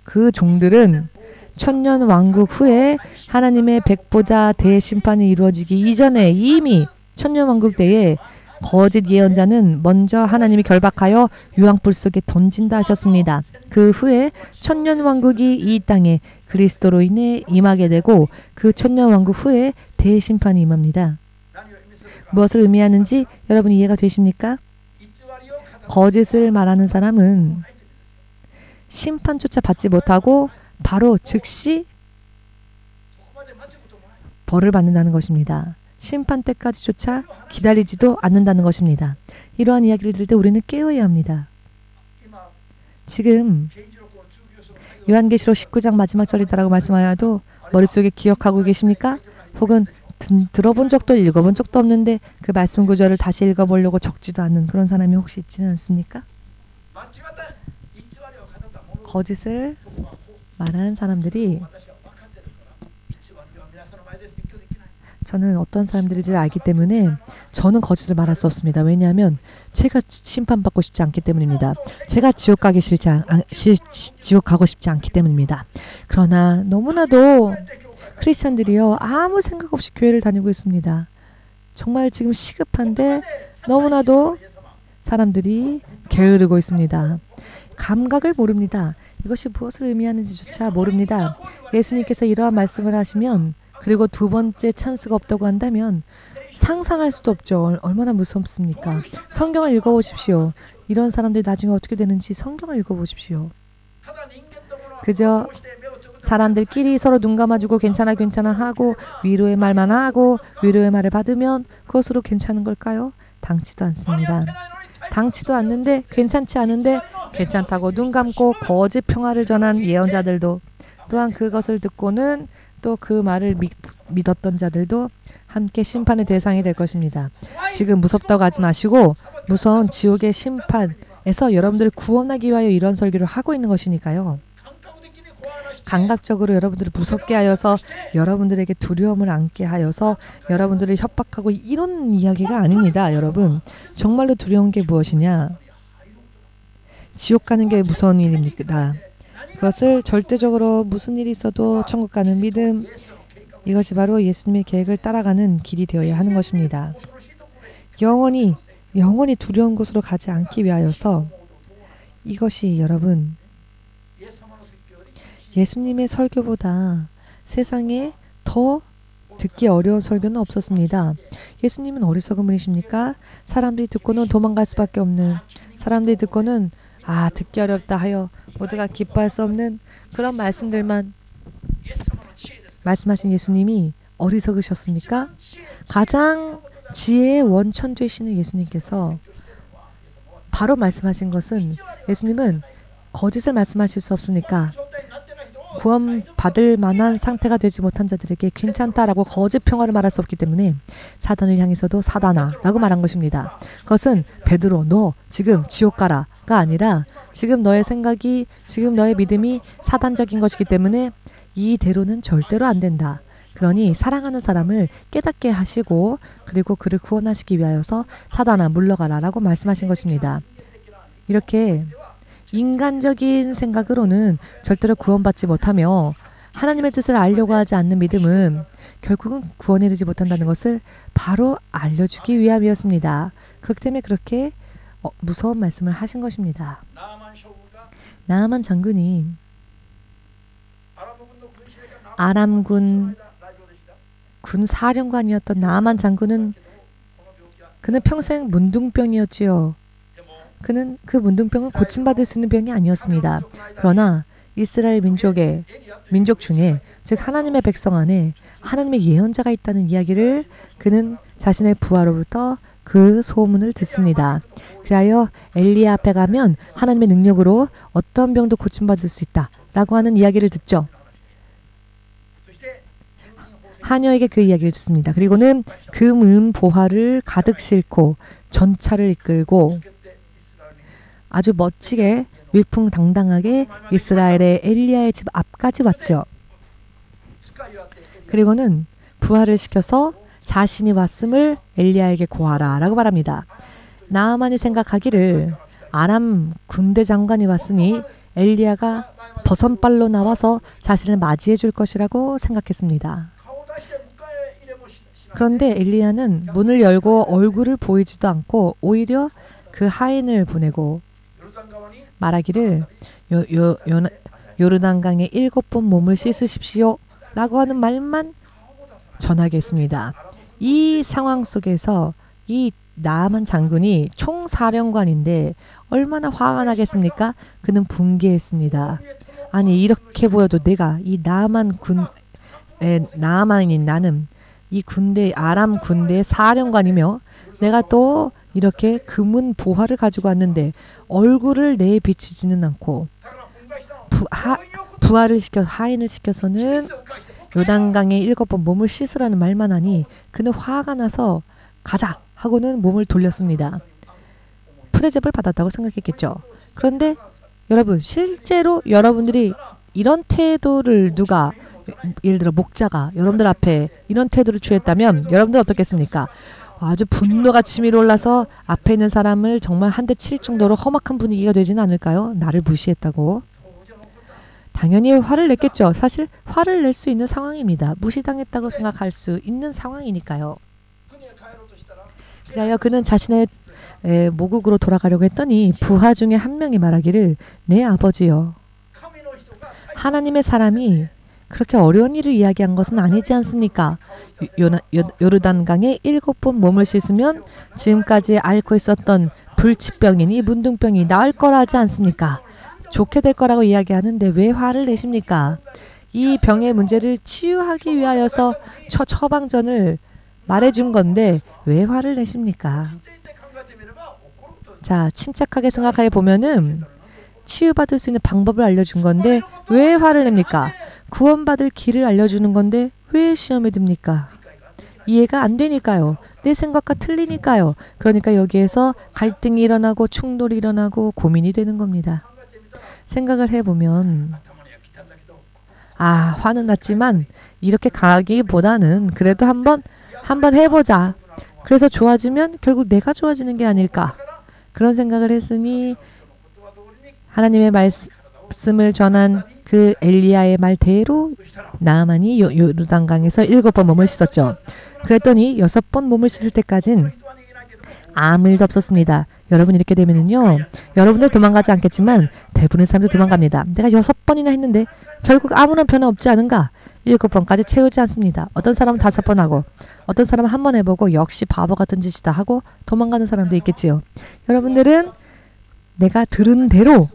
그 종들은 천년 왕국 후에 하나님의 백보자 대심판이 이루어지기 이전에 이미 천년 왕국 때에 거짓 예언자는 먼저 하나님이 결박하여 유황불 속에 던진다 하셨습니다. 그 후에 천년 왕국이 이 땅에 그리스도로 인해 임하게 되고 그 천년 왕국 후에 대심판이 임합니다. 무엇을 의미하는지 여러분 이해가 되십니까? 거짓을 말하는 사람은 심판조차 받지 못하고 바로 즉시 벌을 받는다는 것입니다. 심판 때까지조차 기다리지도 않는다는 것입니다. 이러한 이야기를 들을 때 우리는 깨어야 합니다. 지금 요한계시록 19장 마지막 절이다라고 말씀하여도 머릿속에 기억하고 계십니까? 혹은 들어본 적도 읽어본 적도 없는데 그 말씀 구절을 다시 읽어보려고 적지도 않는 그런 사람이 혹시 있지는 않습니까? 거짓을 말하는 사람들이, 저는 어떤 사람들인지를 알기 때문에 저는 거짓을 말할 수 없습니다. 왜냐하면 제가 심판받고 싶지 않기 때문입니다. 제가 지옥 가기 지옥 가고 싶지 않기 때문입니다. 그러나 너무나도 크리스천들이요, 아무 생각 없이 교회를 다니고 있습니다. 정말 지금 시급한데 너무나도 사람들이 게으르고 있습니다. 감각을 모릅니다. 이것이 무엇을 의미하는지조차 모릅니다. 예수님께서 이러한 말씀을 하시면, 그리고 두 번째 찬스가 없다고 한다면 상상할 수도 없죠. 얼마나 무섭습니까? 성경을 읽어보십시오. 이런 사람들이 나중에 어떻게 되는지 성경을 읽어보십시오. 그저 사람들끼리 서로 눈 감아주고 괜찮아 괜찮아 하고 위로의 말만 하고 위로의 말을 받으면 그것으로 괜찮은 걸까요? 당치도 않습니다. 당치도 않는데 괜찮지 않은데 괜찮다고 눈 감고 거짓 평화를 전한 예언자들도 또한 그것을 듣고는 또 그 말을 믿었던 자들도 함께 심판의 대상이 될 것입니다. 지금 무섭다고 하지 마시고 무서운 지옥의 심판에서 여러분들을 구원하기 위하여 이런 설교를 하고 있는 것이니까요. 감각적으로 여러분들을 무섭게 하여서 여러분들에게 두려움을 안게 하여서 여러분들을 협박하고 이런 이야기가 아닙니다. 여러분 정말로 두려운 게 무엇이냐? 지옥 가는 게 무서운 일입니다. 그것을 절대적으로 무슨 일이 있어도 천국 가는 믿음, 이것이 바로 예수님의 계획을 따라가는 길이 되어야 하는 것입니다. 영원히 두려운 곳으로 가지 않기 위하여서 이것이 여러분 예수님의 설교보다 세상에 더 듣기 어려운 설교는 없었습니다. 예수님은 어리석은 분이십니까? 사람들이 듣고는 도망갈 수밖에 없는, 사람들이 듣고는 듣기 어렵다 하여 모두가 기뻐할 수 없는 그런 말씀들만 말씀하신 예수님이 어리석으셨습니까? 가장 지혜의 원천 되시는 예수님께서 바로 말씀하신 것은 예수님은 거짓을 말씀하실 수 없으니까 구원받을 만한 상태가 되지 못한 자들에게 괜찮다라고 거짓 평화를 말할 수 없기 때문에 사단을 향해서도 사단아 라고 말한 것입니다. 그것은 베드로 너 지금 지옥 가라가 아니라 지금 너의 생각이 지금 너의 믿음이 사단적인 것이기 때문에 이대로는 절대로 안 된다. 그러니 사랑하는 사람을 깨닫게 하시고 그리고 그를 구원하시기 위하여서 사단아 물러가라 라고 말씀하신 것입니다. 이렇게 인간적인 생각으로는 절대로 구원받지 못하며 하나님의 뜻을 알려고 하지 않는 믿음은 결국은 구원에 이르지 못한다는 것을 바로 알려주기 위함이었습니다. 그렇기 때문에 그렇게 무서운 말씀을 하신 것입니다. 나아만 장군이 아람군 군사령관이었던 나아만 장군은 그는 평생 문둥병이었지요. 그는 그 문둥병을 고침받을 수 있는 병이 아니었습니다. 그러나 이스라엘 민족 중에 즉 하나님의 백성 안에 하나님의 예언자가 있다는 이야기를 그는 자신의 부하로부터 그 소문을 듣습니다. 그리하여 엘리야 앞에 가면 하나님의 능력으로 어떤 병도 고침받을 수 있다라고 하는 이야기를 듣죠. 하녀에게 그 이야기를 듣습니다. 그리고는 금은 보화를 가득 싣고 전차를 이끌고 아주 멋지게 위풍당당하게 이스라엘의 엘리야의 집 앞까지 왔죠. 그리고는 부하를 시켜서 자신이 왔음을 엘리야에게 고하라 라고 말합니다. 나아만이 생각하기를 아람 군대 장관이 왔으니 엘리야가 버선발로 나와서 자신을 맞이해 줄 것이라고 생각했습니다. 그런데 엘리야는 문을 열고 얼굴을 보이지도 않고 오히려 그 하인을 보내고 말하기를 요르단강에 7번 몸을 씻으십시오 라고 하는 말만 전하게 했습니다. 이 상황 속에서 이 나아만 장군이 총사령관인데 얼마나 화가 나겠습니까? 그는 분개했습니다. 아니 이렇게 보여도 내가 이 나아만인 나는 이 군대 아람 군대의 사령관이며 내가 또 이렇게 금은 보화를 가지고 왔는데 얼굴을 내에 비치지는 않고 부하를 시켜 하인을 시켜서는 요단강에 7번 몸을 씻으라는 말만 하니 그는 화가 나서 가자 하고는 몸을 돌렸습니다. 푸대접을 받았다고 생각했겠죠. 그런데 여러분 실제로 여러분들이 이런 태도를 누가 예를 들어 목자가 여러분들 앞에 이런 태도를 취했다면 여러분들 어떻겠습니까? 아주 분노가 치밀어 올라서 앞에 있는 사람을 정말 한 대 칠 정도로 험악한 분위기가 되지는 않을까요? 나를 무시했다고. 당연히 화를 냈겠죠. 사실 화를 낼 수 있는 상황입니다. 무시당했다고 생각할 수 있는 상황이니까요. 그래야 그는 자신의 모국으로 돌아가려고 했더니 부하 중에 한 명이 말하기를 내 아버지여 하나님의 사람이 그렇게 어려운 일을 이야기한 것은 아니지 않습니까? 요르단강에 7번 몸을 씻으면 지금까지 앓고 있었던 불치병이니 문둥병이 나을 거라 하지 않습니까? 좋게 될 거라고 이야기하는데 왜 화를 내십니까? 이 병의 문제를 치유하기 위하여서 처방전을 말해준 건데 왜 화를 내십니까? 자, 침착하게 생각해 보면은 치유받을 수 있는 방법을 알려준 건데 왜 화를 냅니까? 구원받을 길을 알려주는 건데 왜 시험에 듭니까? 이해가 안 되니까요. 내 생각과 틀리니까요. 그러니까 여기에서 갈등이 일어나고 충돌이 일어나고 고민이 되는 겁니다. 생각을 해보면 화는 났지만 이렇게 가기보다는 그래도 한번 해보자. 그래서 좋아지면 결국 내가 좋아지는 게 아닐까. 그런 생각을 했으니 하나님의 말씀을 전한 그 엘리야의 말대로 나아만이 요르단강에서 7번 몸을 씻었죠. 그랬더니 6번 몸을 씻을 때까진 아무 일도 없었습니다. 여러분 이렇게 되면은요. 여러분들 도망가지 않겠지만 대부분의 사람들 도망갑니다. 내가 6번이나 했는데 결국 아무런 변화 없지 않은가? 7번까지 채우지 않습니다. 어떤 사람은 5번 하고 어떤 사람은 1번 해보고 역시 바보 같은 짓이다 하고 도망가는 사람도 있겠지요. 여러분들은 내가 들은 대로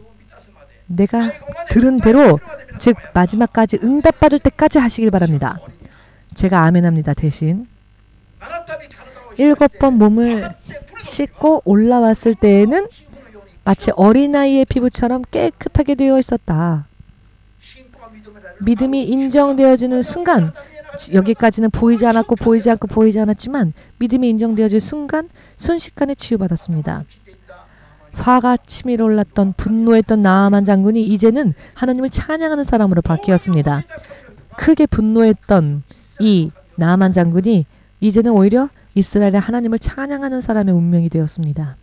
즉 마지막까지 응답받을 때까지 하시길 바랍니다. 제가 아멘합니다. 대신 7번 몸을 씻고 올라왔을 때에는 마치 어린아이의 피부처럼 깨끗하게 되어 있었다. 믿음이 인정되어지는 순간 여기까지는 보이지 않았고 보이지 않았지만 믿음이 인정되어질 순간 순식간에 치유받았습니다. 화가 치밀어 올랐던 분노했던 나아만 장군이 이제는 하나님을 찬양하는 사람으로 바뀌었습니다. 크게 분노했던 이 나아만 장군이 이제는 오히려 이스라엘의 하나님을 찬양하는 사람의 운명이 되었습니다.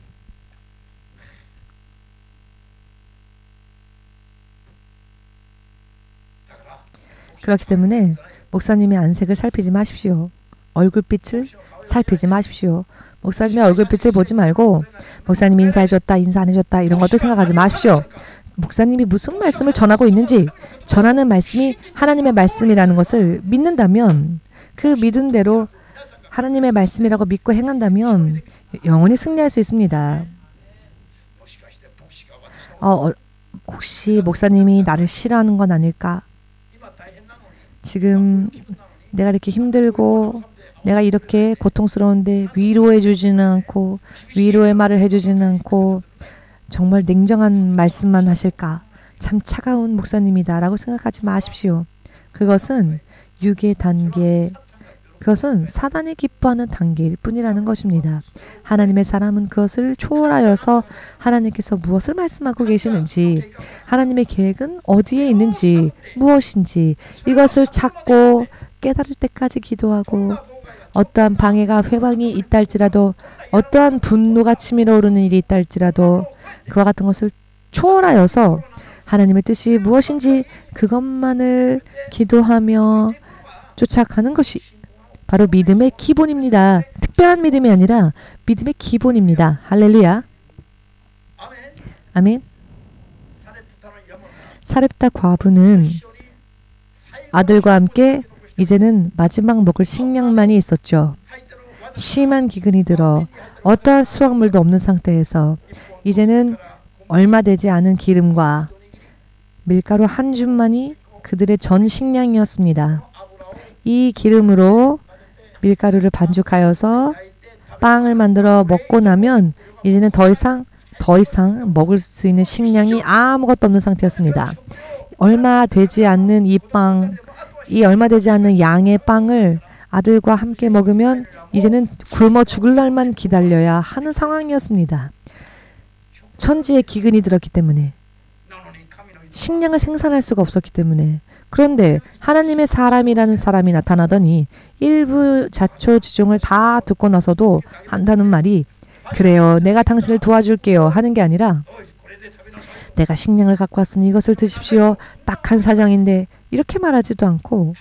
그렇기 때문에 목사님의 안색을 살피지 마십시오. 얼굴빛을 살피지 마십시오. 목사님의 얼굴빛을 보지 말고 목사님이 인사해줬다, 인사 안 해줬다 이런 것도 생각하지 마십시오. 목사님이 무슨 말씀을 전하고 있는지 전하는 말씀이 하나님의 말씀이라는 것을 믿는다면 그 믿은 대로 하나님의 말씀이라고 믿고 행한다면 영원히 승리할 수 있습니다. 혹시 목사님이 나를 싫어하는 건 아닐까? 지금 내가 이렇게 힘들고 내가 이렇게 고통스러운데 위로해 주지는 않고 위로의 말을 해주지는 않고 정말 냉정한 말씀만 하실까? 참 차가운 목사님이다 라고 생각하지 마십시오. 그것은 육의 단계, 그것은 사단이 기뻐하는 단계일 뿐이라는 것입니다. 하나님의 사람은 그것을 초월하여서 하나님께서 무엇을 말씀하고 계시는지, 하나님의 계획은 어디에 있는지, 무엇인지 이것을 찾고 깨달을 때까지 기도하고 어떠한 방해가 회방이 있다 할지라도 어떠한 분노가 치밀어 오르는 일이 있다 할지라도 그와 같은 것을 초월하여서 하나님의 뜻이 무엇인지 그것만을 기도하며 쫓아가는 것이 바로 믿음의 기본입니다. 특별한 믿음이 아니라 믿음의 기본입니다. 할렐루야. 아멘. 사렙다 과부는 아들과 함께 이제는 마지막 먹을 식량만이 있었죠. 심한 기근이 들어 어떠한 수확물도 없는 상태에서 이제는 얼마 되지 않은 기름과 밀가루 한 줌만이 그들의 전 식량이었습니다. 이 기름으로 밀가루를 반죽하여서 빵을 만들어 먹고 나면 이제는 더 이상 먹을 수 있는 식량이 아무것도 없는 상태였습니다. 얼마 되지 않는 이 얼마 되지 않는 양의 빵을 아들과 함께 먹으면 이제는 굶어 죽을 날만 기다려야 하는 상황이었습니다. 천지에 기근이 들었기 때문에 식량을 생산할 수가 없었기 때문에 그런데 하나님의 사람이라는 사람이 나타나더니 일부 자초지종을 다 듣고 나서도 한다는 말이 그래요. 내가 당신을 도와줄게요. 하는 게 아니라 내가 식량을 갖고 왔으니 이것을 드십시오. 딱한 사정인데 이렇게 말하지도 않고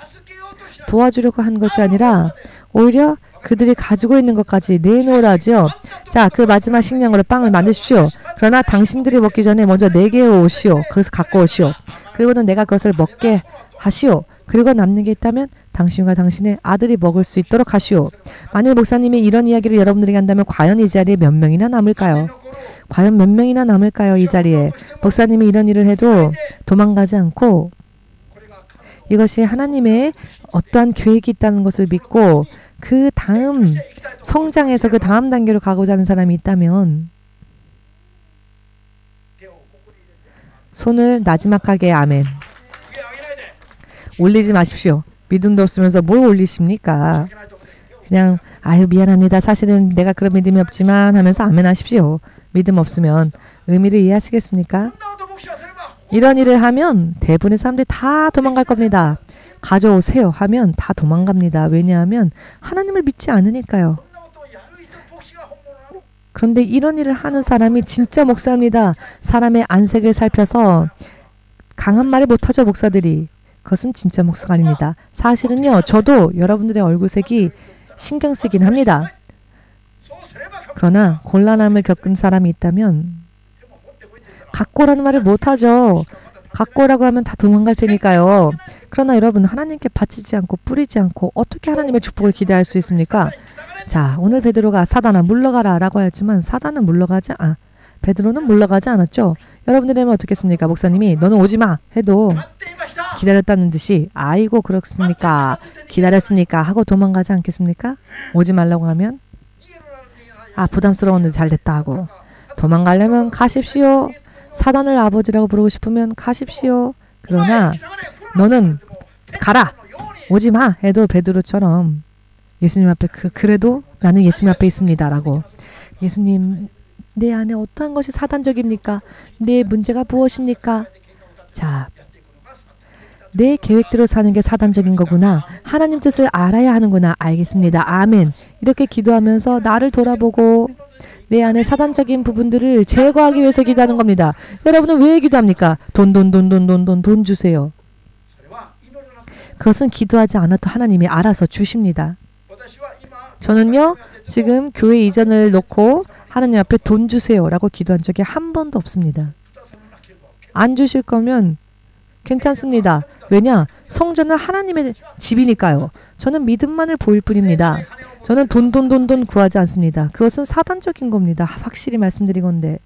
도와주려고 한 것이 아니라 오히려 그들이 가지고 있는 것까지 내놓으라죠. 자, 그 마지막 식량으로 빵을 만드십시오. 그러나 당신들이 먹기 전에 먼저 내게 오시오. 거기서 갖고 오시오. 그리고는 내가 그것을 먹게 하시오. 그리고 남는 게 있다면 당신과 당신의 아들이 먹을 수 있도록 하시오. 만일 목사님이 이런 이야기를 여러분들에게 한다면 과연 이 자리에 몇 명이나 남을까요? 과연 몇 명이나 남을까요? 이 자리에 목사님이 이런 일을 해도 도망가지 않고 이것이 하나님의 어떠한 계획이 있다는 것을 믿고 그 다음 성장해서 그 다음 단계로 가고자 하는 사람이 있다면 손을 나지막하게 아멘. 올리지 마십시오. 믿음도 없으면서 뭘 올리십니까? 그냥 아유 미안합니다. 사실은 내가 그런 믿음이 없지만 하면서 아멘 하십시오. 믿음 없으면 의미를 이해하시겠습니까? 이런 일을 하면 대부분의 사람들이 다 도망갈 겁니다. 가져오세요 하면 다 도망갑니다. 왜냐하면 하나님을 믿지 않으니까요. 그런데 이런 일을 하는 사람이 진짜 목사입니다. 사람의 안색을 살펴서 강한 말을 못하죠, 목사들이. 그것은 진짜 목사가 아닙니다. 사실은요, 저도 여러분들의 얼굴색이 신경 쓰긴 합니다. 그러나 곤란함을 겪은 사람이 있다면 각고라는 말을 못하죠. 각고라고 하면 다 도망갈 테니까요. 그러나 여러분, 하나님께 바치지 않고 뿌리지 않고 어떻게 하나님의 축복을 기대할 수 있습니까? 자, 오늘 베드로가 사단아 물러가라 라고 하였지만 사단은 베드로는 물러가지 않았죠. 여러분들이면 어떻겠습니까? 목사님이 너는 오지마 해도 기다렸다는 듯이 아이고 그렇습니까? 기다렸으니까 하고 도망가지 않겠습니까? 오지 말라고 하면 부담스러웠는데 잘됐다 하고 도망가려면 가십시오. 사단을 아버지라고 부르고 싶으면 가십시오. 그러나 너는 가라. 오지마 해도 베드로처럼 예수님 앞에 그래도 나는 예수님 앞에 있습니다 라고 예수님 내 안에 어떠한 것이 사단적입니까? 내 문제가 무엇입니까? 자, 내 계획대로 사는 게 사단적인 거구나. 하나님 뜻을 알아야 하는구나. 알겠습니다. 아멘. 이렇게 기도하면서 나를 돌아보고 내 안에 사단적인 부분들을 제거하기 위해서 기도하는 겁니다. 여러분은 왜 기도합니까? 돈 주세요. 그것은 기도하지 않아도 하나님이 알아서 주십니다. 저는요, 지금 교회 이전을 놓고 하나님 앞에 돈 주세요 라고 기도한 적이 한 번도 없습니다. 안 주실 거면 괜찮습니다. 왜냐? 성전은 하나님의 집이니까요. 저는 믿음만을 보일 뿐입니다. 저는 돈 구하지 않습니다. 그것은 사단적인 겁니다. 확실히 말씀드리건데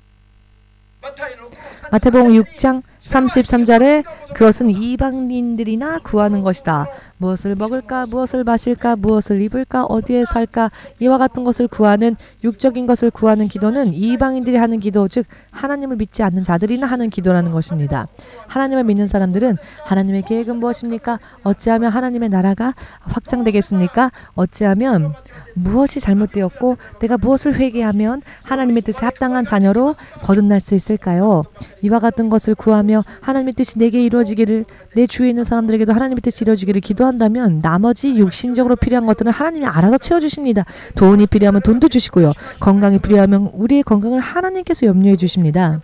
마태복음 6장 33절에 그것은 이방인들이나 구하는 것이다. 무엇을 먹을까, 무엇을 마실까, 무엇을 입을까, 어디에 살까 이와 같은 것을 구하는 육적인 것을 구하는 기도는 이방인들이 하는 기도, 즉 하나님을 믿지 않는 자들이나 하는 기도라는 것입니다. 하나님을 믿는 사람들은 하나님의 계획은 무엇입니까? 어찌하면 하나님의 나라가 확장되겠습니까? 어찌하면 무엇이 잘못되었고 내가 무엇을 회개하면 하나님의 뜻에 합당한 자녀로 거듭날 수 있을까요? 이와 같은 것을 구하며 하나님의 뜻이 내게 이루어지기를, 내 주위에 있는 사람들에게도 하나님의 뜻이 이루어지기를 기도한다면 나머지 육신적으로 필요한 것들은 하나님이 알아서 채워주십니다. 돈이 필요하면 돈도 주시고요. 건강이 필요하면 우리의 건강을 하나님께서 염려해 주십니다.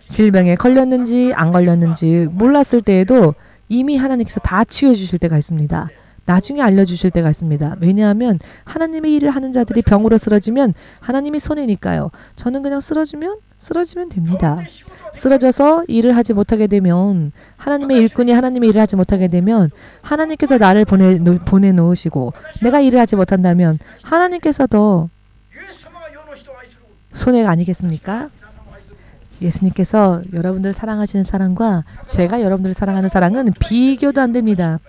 질병에 걸렸는지 안 걸렸는지 몰랐을 때에도 이미 하나님께서 다 치유해주실 때가 있습니다. 나중에 알려주실 때가 있습니다. 왜냐하면 하나님의 일을 하는 자들이 병으로 쓰러지면 하나님이 손해니까요. 저는 그냥 쓰러지면 됩니다. 쓰러져서 일을 하지 못하게 되면 하나님의 일꾼이 하나님의 일을 하지 못하게 되면 하나님께서 나를 보내놓으시고 내가 일을 하지 못한다면 하나님께서 더 손해가 아니겠습니까? 예수님께서 여러분들을 사랑하시는 사랑과 제가 여러분들을 사랑하는 사랑은 비교도 안 됩니다.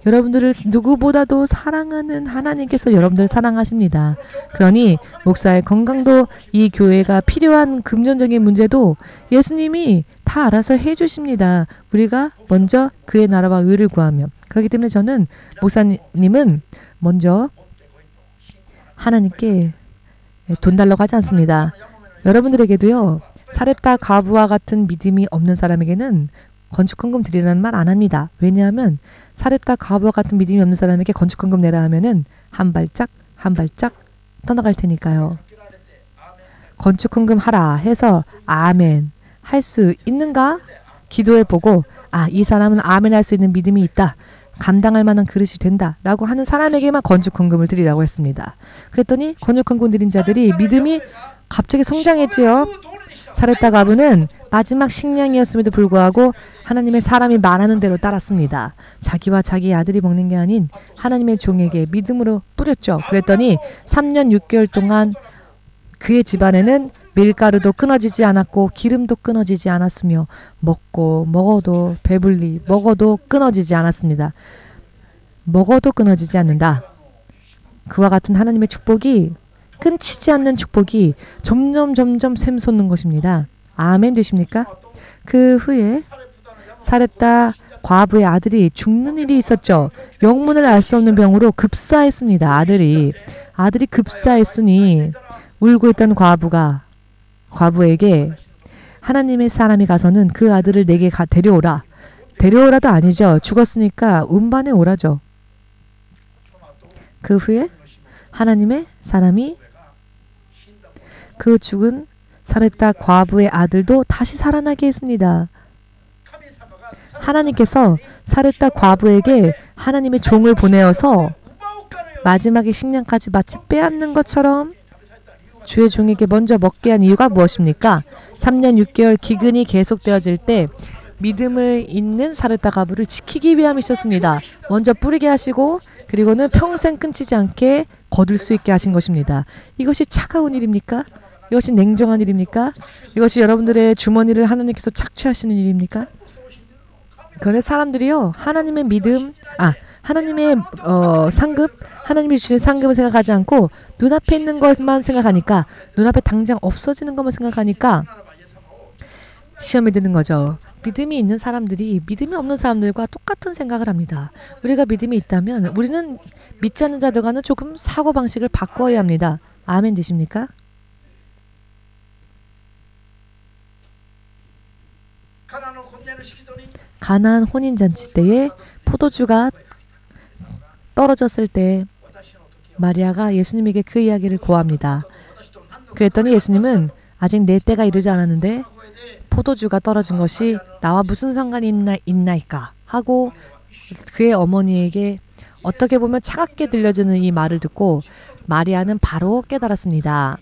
여러분들을 누구보다도 사랑하는 하나님께서 여러분들을 사랑하십니다. 그러니 목사의 건강도 이 교회가 필요한 금전적인 문제도 예수님이 다 알아서 해주십니다. 우리가 먼저 그의 나라와 의를 구하면. 그렇기 때문에 저는 목사님은 먼저 하나님께 돈 달라고 하지 않습니다. 여러분들에게도요. 사렙다 과부와 같은 믿음이 없는 사람에게는 건축헌금 드리라는 말 안 합니다. 왜냐하면 사렙다 과부와 같은 믿음이 없는 사람에게 건축헌금 내라 하면은 한 발짝 떠나갈 테니까요. 건축헌금 하라 해서 아멘 할 수 있는가? 기도해보고 이 사람은 아멘 할 수 있는 믿음이 있다. 감당할 만한 그릇이 된다 라고 하는 사람에게만 건축헌금을 드리라고 했습니다. 그랬더니 건축헌금 드린 자들이 믿음이 갑자기 성장했지요. 사렙다 과부는 마지막 식량이었음에도 불구하고 하나님의 사람이 말하는 대로 따랐습니다. 자기와 자기 아들이 먹는 게 아닌 하나님의 종에게 믿음으로 뿌렸죠. 그랬더니 3년 6개월 동안 그의 집안에는 밀가루도 끊어지지 않았고 기름도 끊어지지 않았으며 먹고 먹어도 배불리 먹어도 끊어지지 않았습니다. 먹어도 끊어지지 않는다. 그와 같은 하나님의 축복이, 끊치지 않는 축복이 점점 샘솟는 것입니다. 아멘 되십니까? 그 후에 사렙다 과부의 아들이 죽는 일이 있었죠. 영문을 알 수 없는 병으로 급사했습니다. 아들이 급사했으니 울고 있던 과부에게 하나님의 사람이 가서는 그 아들을 내게 데려오라. 데려오라도 아니죠. 죽었으니까 운반해 오라죠. 그 후에 하나님의 사람이 그 죽은 사렙다 과부의 아들도 다시 살아나게 했습니다. 하나님께서 사렙다 과부에게 하나님의 종을 보내어서 마지막에 식량까지 마치 빼앗는 것처럼 주의 종에게 먼저 먹게 한 이유가 무엇입니까? 3년 6개월 기근이 계속되어질 때 믿음을 잇는 사렙다 과부를 지키기 위함이셨습니다. 먼저 뿌리게 하시고 그리고는 평생 끊치지 않게 거둘 수 있게 하신 것입니다. 이것이 차가운 일입니까? 이것이 냉정한 일입니까? 이것이 여러분들의 주머니를 하나님께서 착취하시는 일입니까? 그런데 사람들이요, 하나님의 믿음, 하나님의 상급, 하나님이 주신 상급을 생각하지 않고 눈앞에 있는 것만 생각하니까, 눈앞에 당장 없어지는 것만 생각하니까 시험에 드는 거죠. 믿음이 있는 사람들이 믿음이 없는 사람들과 똑같은 생각을 합니다. 우리가 믿음이 있다면 우리는 믿지 않는 자들과는 조금 사고방식을 바꿔야 합니다. 아멘 되십니까? 가나안 혼인잔치 때에 포도주가 떨어졌을 때 마리아가 예수님에게 그 이야기를 고합니다. 그랬더니 예수님은 아직 내 때가 이르지 않았는데 포도주가 떨어진 것이 나와 무슨 상관이 있나이까 하고 그의 어머니에게 어떻게 보면 차갑게 들려지는 이 말을 듣고 마리아는 바로 깨달았습니다.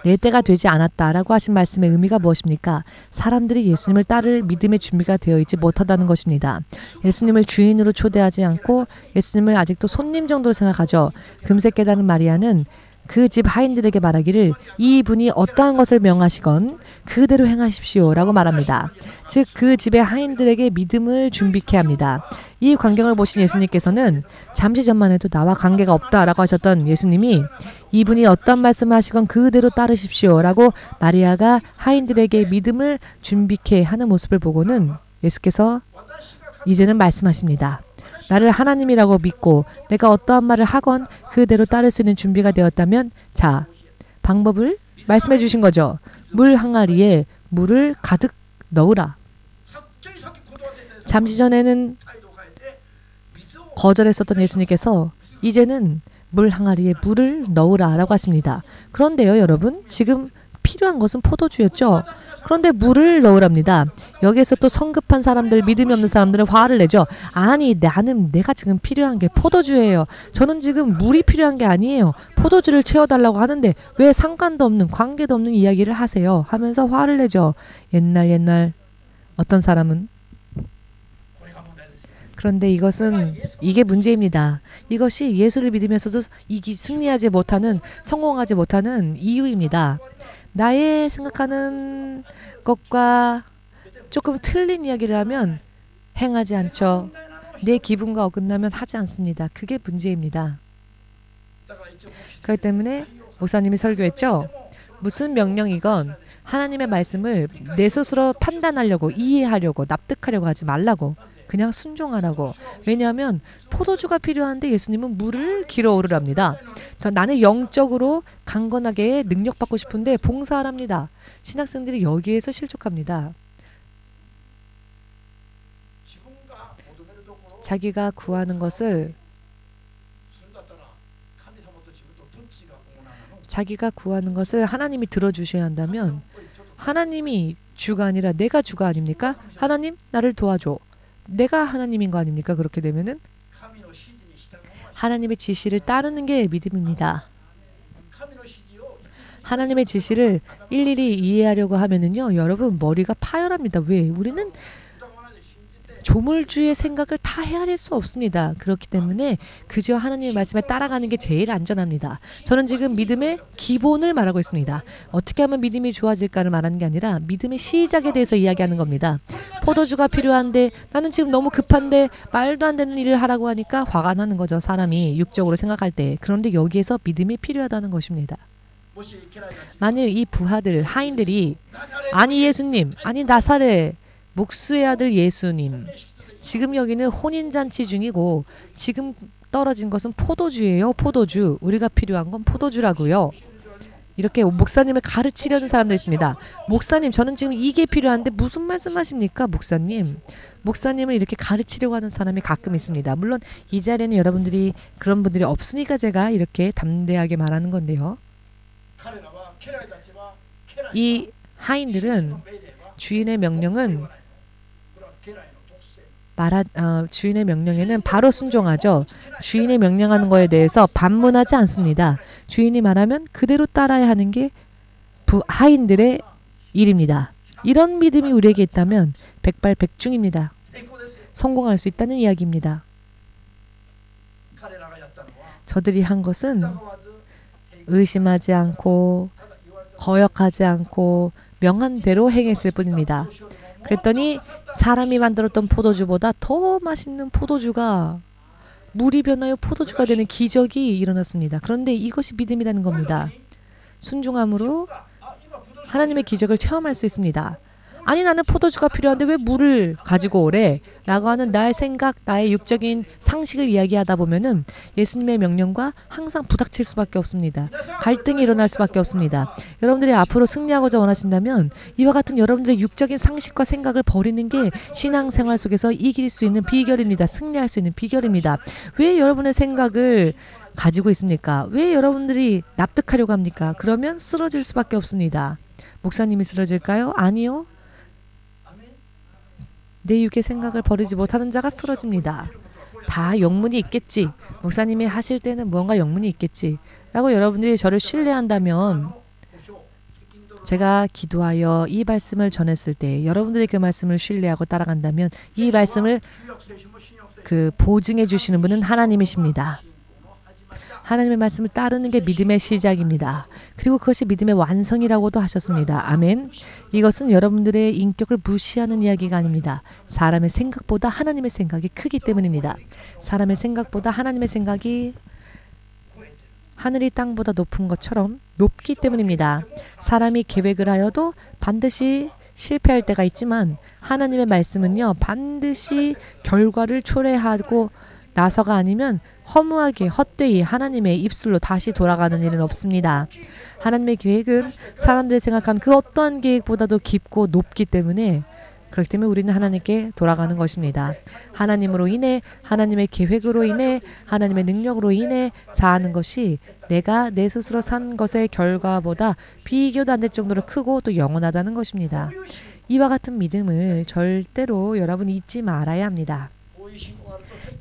내 때가 되지 않았다라고 하신 말씀의 의미가 무엇입니까? 사람들이 예수님을 따를 믿음의 준비가 되어 있지 못하다는 것입니다. 예수님을 주인으로 초대하지 않고 예수님을 아직도 손님 정도로 생각하죠. 금세 깨달은 마리아는 그 집 하인들에게 말하기를 이분이 어떠한 것을 명하시건 그대로 행하십시오 라고 말합니다. 즉 그 집의 하인들에게 믿음을 준비케 합니다. 이 광경을 보신 예수님께서는 잠시 전만 해도 나와 관계가 없다라고 하셨던 예수님이 이분이 어떤 말씀을 하시건 그대로 따르십시오 라고 마리아가 하인들에게 믿음을 준비케 하는 모습을 보고는 예수께서 이제는 말씀하십니다. 나를 하나님이라고 믿고 내가 어떠한 말을 하건 그대로 따를 수 있는 준비가 되었다면 자, 방법을 말씀해 주신 거죠. 물 항아리에 물을 가득 넣으라. 잠시 전에는 거절했었던 예수님께서 이제는 물 항아리에 물을 넣으라 라고 하십니다. 그런데요 여러분, 지금 필요한 것은 포도주였죠. 그런데 물을 넣으랍니다. 여기에서 또 성급한 사람들, 믿음이 없는 사람들은 화를 내죠. 아니 내가 지금 필요한 게 포도주예요. 저는 지금 물이 필요한 게 아니에요. 포도주를 채워달라고 하는데 왜 상관도 없는, 관계도 없는 이야기를 하세요 하면서 화를 내죠. 옛날 어떤 사람은 그런데 이게 문제입니다. 이것이 예수를 믿으면서도 승리하지 못하는, 성공하지 못하는 이유입니다. 나의 생각하는 것과 조금 틀린 이야기를 하면 행하지 않죠. 내 기분과 어긋나면 하지 않습니다. 그게 문제입니다. 그렇기 때문에 목사님이 설교했죠. 무슨 명령이건 하나님의 말씀을 내 스스로 판단하려고, 이해하려고, 납득하려고 하지 말라고. 그냥 순종하라고. 왜냐하면 포도주가 필요한데 예수님은 물을 길어오르랍니다. 나는 영적으로 강건하게 능력받고 싶은데 봉사하랍니다. 신학생들이 여기에서 실족합니다. 자기가 구하는 것을 하나님이 들어주셔야 한다면 하나님이 주가 아니라 내가 주가 아닙니까? 하나님 나를 도와줘. 내가 하나님인 거 아닙니까? 그렇게 되면은 하나님의 지시를 따르는 게 믿음입니다. 하나님의 지시를 일일이 이해하려고 하면은요, 여러분 머리가 파열합니다. 왜? 우리는 조물주의 생각을 다 헤아릴 수 없습니다. 그렇기 때문에 그저 하나님의 말씀에 따라가는 게 제일 안전합니다. 저는 지금 믿음의 기본을 말하고 있습니다. 어떻게 하면 믿음이 좋아질까를 말하는 게 아니라 믿음의 시작에 대해서 이야기하는 겁니다. 포도주가 필요한데 나는 지금 너무 급한데 말도 안 되는 일을 하라고 하니까 화가 나는 거죠. 사람이 육적으로 생각할 때. 그런데 여기에서 믿음이 필요하다는 것입니다. 만일 이 부하들, 하인들이 아니 예수님, 아니 나사렛 목수의 아들 예수님, 지금 여기는 혼인잔치 중이고 지금 떨어진 것은 포도주예요. 포도주. 우리가 필요한 건 포도주라고요. 이렇게 목사님을 가르치려는 사람도 있습니다. 목사님, 저는 지금 이게 필요한데 무슨 말씀하십니까, 목사님? 목사님을 이렇게 가르치려고 하는 사람이 가끔 있습니다. 물론 이 자리에는 여러분들이 그런 분들이 없으니까 제가 이렇게 담대하게 말하는 건데요. 이 하인들은 주인의 명령은 주인의 명령에는 바로 순종하죠. 주인이 명령하는 거에 대해서 반문하지 않습니다. 주인이 말하면 그대로 따라야 하는 게 하인들의 일입니다. 이런 믿음이 우리에게 있다면 백발백중입니다. 성공할 수 있다는 이야기입니다. 저들이 한 것은 의심하지 않고 거역하지 않고 명한 대로 행했을 뿐입니다. 그랬더니 사람이 만들었던 포도주보다 더 맛있는 포도주가 물이 변하여 포도주가 되는 기적이 일어났습니다. 그런데 이것이 믿음이라는 겁니다. 순종함으로 하나님의 기적을 체험할 수 있습니다. 아니 나는 포도주가 필요한데 왜 물을 가지고 오래? 라고 하는 나의 생각, 나의 육적인 상식을 이야기하다 보면은 예수님의 명령과 항상 부닥칠 수밖에 없습니다. 갈등이 일어날 수밖에 없습니다. 여러분들이 앞으로 승리하고자 원하신다면 이와 같은 여러분들의 육적인 상식과 생각을 버리는 게 신앙생활 속에서 이길 수 있는 비결입니다. 승리할 수 있는 비결입니다. 왜 여러분의 생각을 가지고 있습니까? 왜 여러분들이 납득하려고 합니까? 그러면 쓰러질 수밖에 없습니다. 목사님이 쓰러질까요? 아니요. 내 육의 생각을 버리지 못하는 자가 쓰러집니다. 다 영문이 있겠지. 목사님이 하실 때는 무언가 영문이 있겠지. 라고 여러분들이 저를 신뢰한다면 제가 기도하여 이 말씀을 전했을 때 여러분들이 그 말씀을 신뢰하고 따라간다면 이 말씀을 보증해 주시는 분은 하나님이십니다. 하나님의 말씀을 따르는 게 믿음의 시작입니다. 그리고 그것이 믿음의 완성이라고도 하셨습니다. 아멘. 이것은 여러분들의 인격을 무시하는 이야기가 아닙니다. 사람의 생각보다 하나님의 생각이 크기 때문입니다. 사람의 생각보다 하나님의 생각이 하늘이 땅보다 높은 것처럼 높기 때문입니다. 사람이 계획을 하여도 반드시 실패할 때가 있지만 하나님의 말씀은요, 반드시 결과를 초래하고 나서가 아니면 허무하게 헛되이 하나님의 입술로 다시 돌아가는 일은 없습니다. 하나님의 계획은 사람들이 생각한 그 어떠한 계획보다도 깊고 높기 때문에 그렇기 때문에 우리는 하나님께 돌아가는 것입니다. 하나님으로 인해 하나님의 계획으로 인해 하나님의 능력으로 인해 사는 것이 내가 내 스스로 산 것의 결과보다 비교도 안 될 정도로 크고 또 영원하다는 것입니다. 이와 같은 믿음을 절대로 여러분이 잊지 말아야 합니다.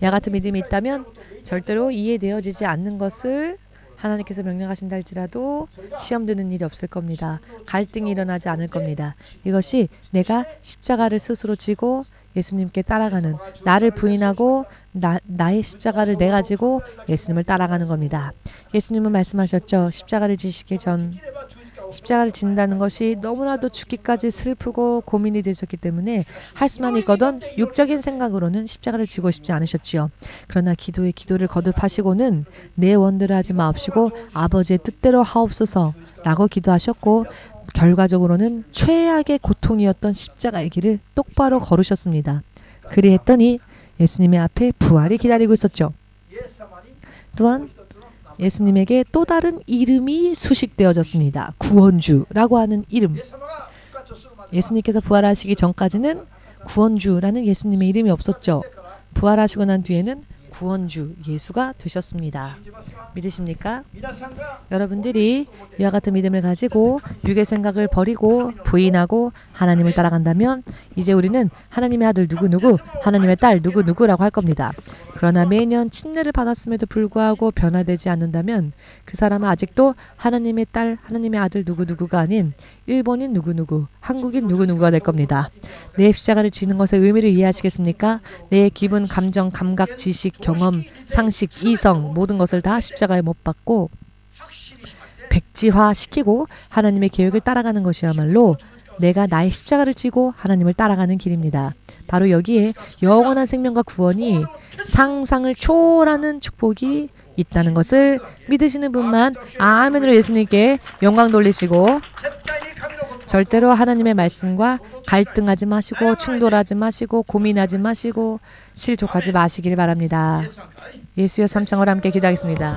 이와 같은 믿음이 있다면 절대로 이해되어지지 않는 것을 하나님께서 명령하신다 할지라도 시험 드는 일이 없을 겁니다. 갈등이 일어나지 않을 겁니다. 이것이 내가 십자가를 스스로 지고 예수님께 따라가는, 나를 부인하고 나의 십자가를 내가 지고 예수님을 따라가는 겁니다. 예수님은 말씀하셨죠. 십자가를 지시기 전 십자가를 진다는 것이 너무나도 죽기까지 슬프고 고민이 되셨기 때문에 할 수만 있거든 육적인 생각으로는 십자가를 지고 싶지 않으셨지요. 그러나 기도에 기도를 거듭하시고는 내 원대로 하지 마옵시고 아버지의 뜻대로 하옵소서 라고 기도하셨고 결과적으로는 최악의 고통이었던 십자가의 길을 똑바로 걸으셨습니다. 그리했더니 예수님의 앞에 부활이 기다리고 있었죠. 또한 예수님에게 또 다른 이름이 수식되어졌습니다. 구원주라고 하는 이름. 예수님께서 부활하시기 전까지는 구원주라는 예수님의 이름이 없었죠. 부활하시고 난 뒤에는 구원주 예수가 되셨습니다. 믿으십니까? 여러분들이 이와 같은 믿음을 가지고 육의 생각을 버리고 부인하고 하나님을 따라간다면 이제 우리는 하나님의 아들 누구누구, 하나님의 딸 누구누구라고 할 겁니다. 그러나 매년 침례를 받았음에도 불구하고 변화되지 않는다면 그 사람은 아직도 하나님의 딸, 하나님의 아들 누구누구가 아닌 일본인 누구누구, 한국인 누구누구가 될 겁니다. 내 십자가를 지는 것의 의미를 이해하시겠습니까? 내 기분, 감정, 감각, 지식, 경험, 상식, 이성 모든 것을 다 십자가에 못 박고 백지화시키고 하나님의 계획을 따라가는 것이야말로 내가 나의 십자가를 지고 하나님을 따라가는 길입니다. 바로 여기에 영원한 생명과 구원이 상상을 초월하는 축복이 있다는 것을 믿으시는 분만 아멘으로 예수님께 영광 돌리시고 절대로 하나님의 말씀과 갈등하지 마시고 충돌하지 마시고 고민하지 마시고 실족하지 마시길 바랍니다. 예수의 삼창으로 함께 기도하겠습니다.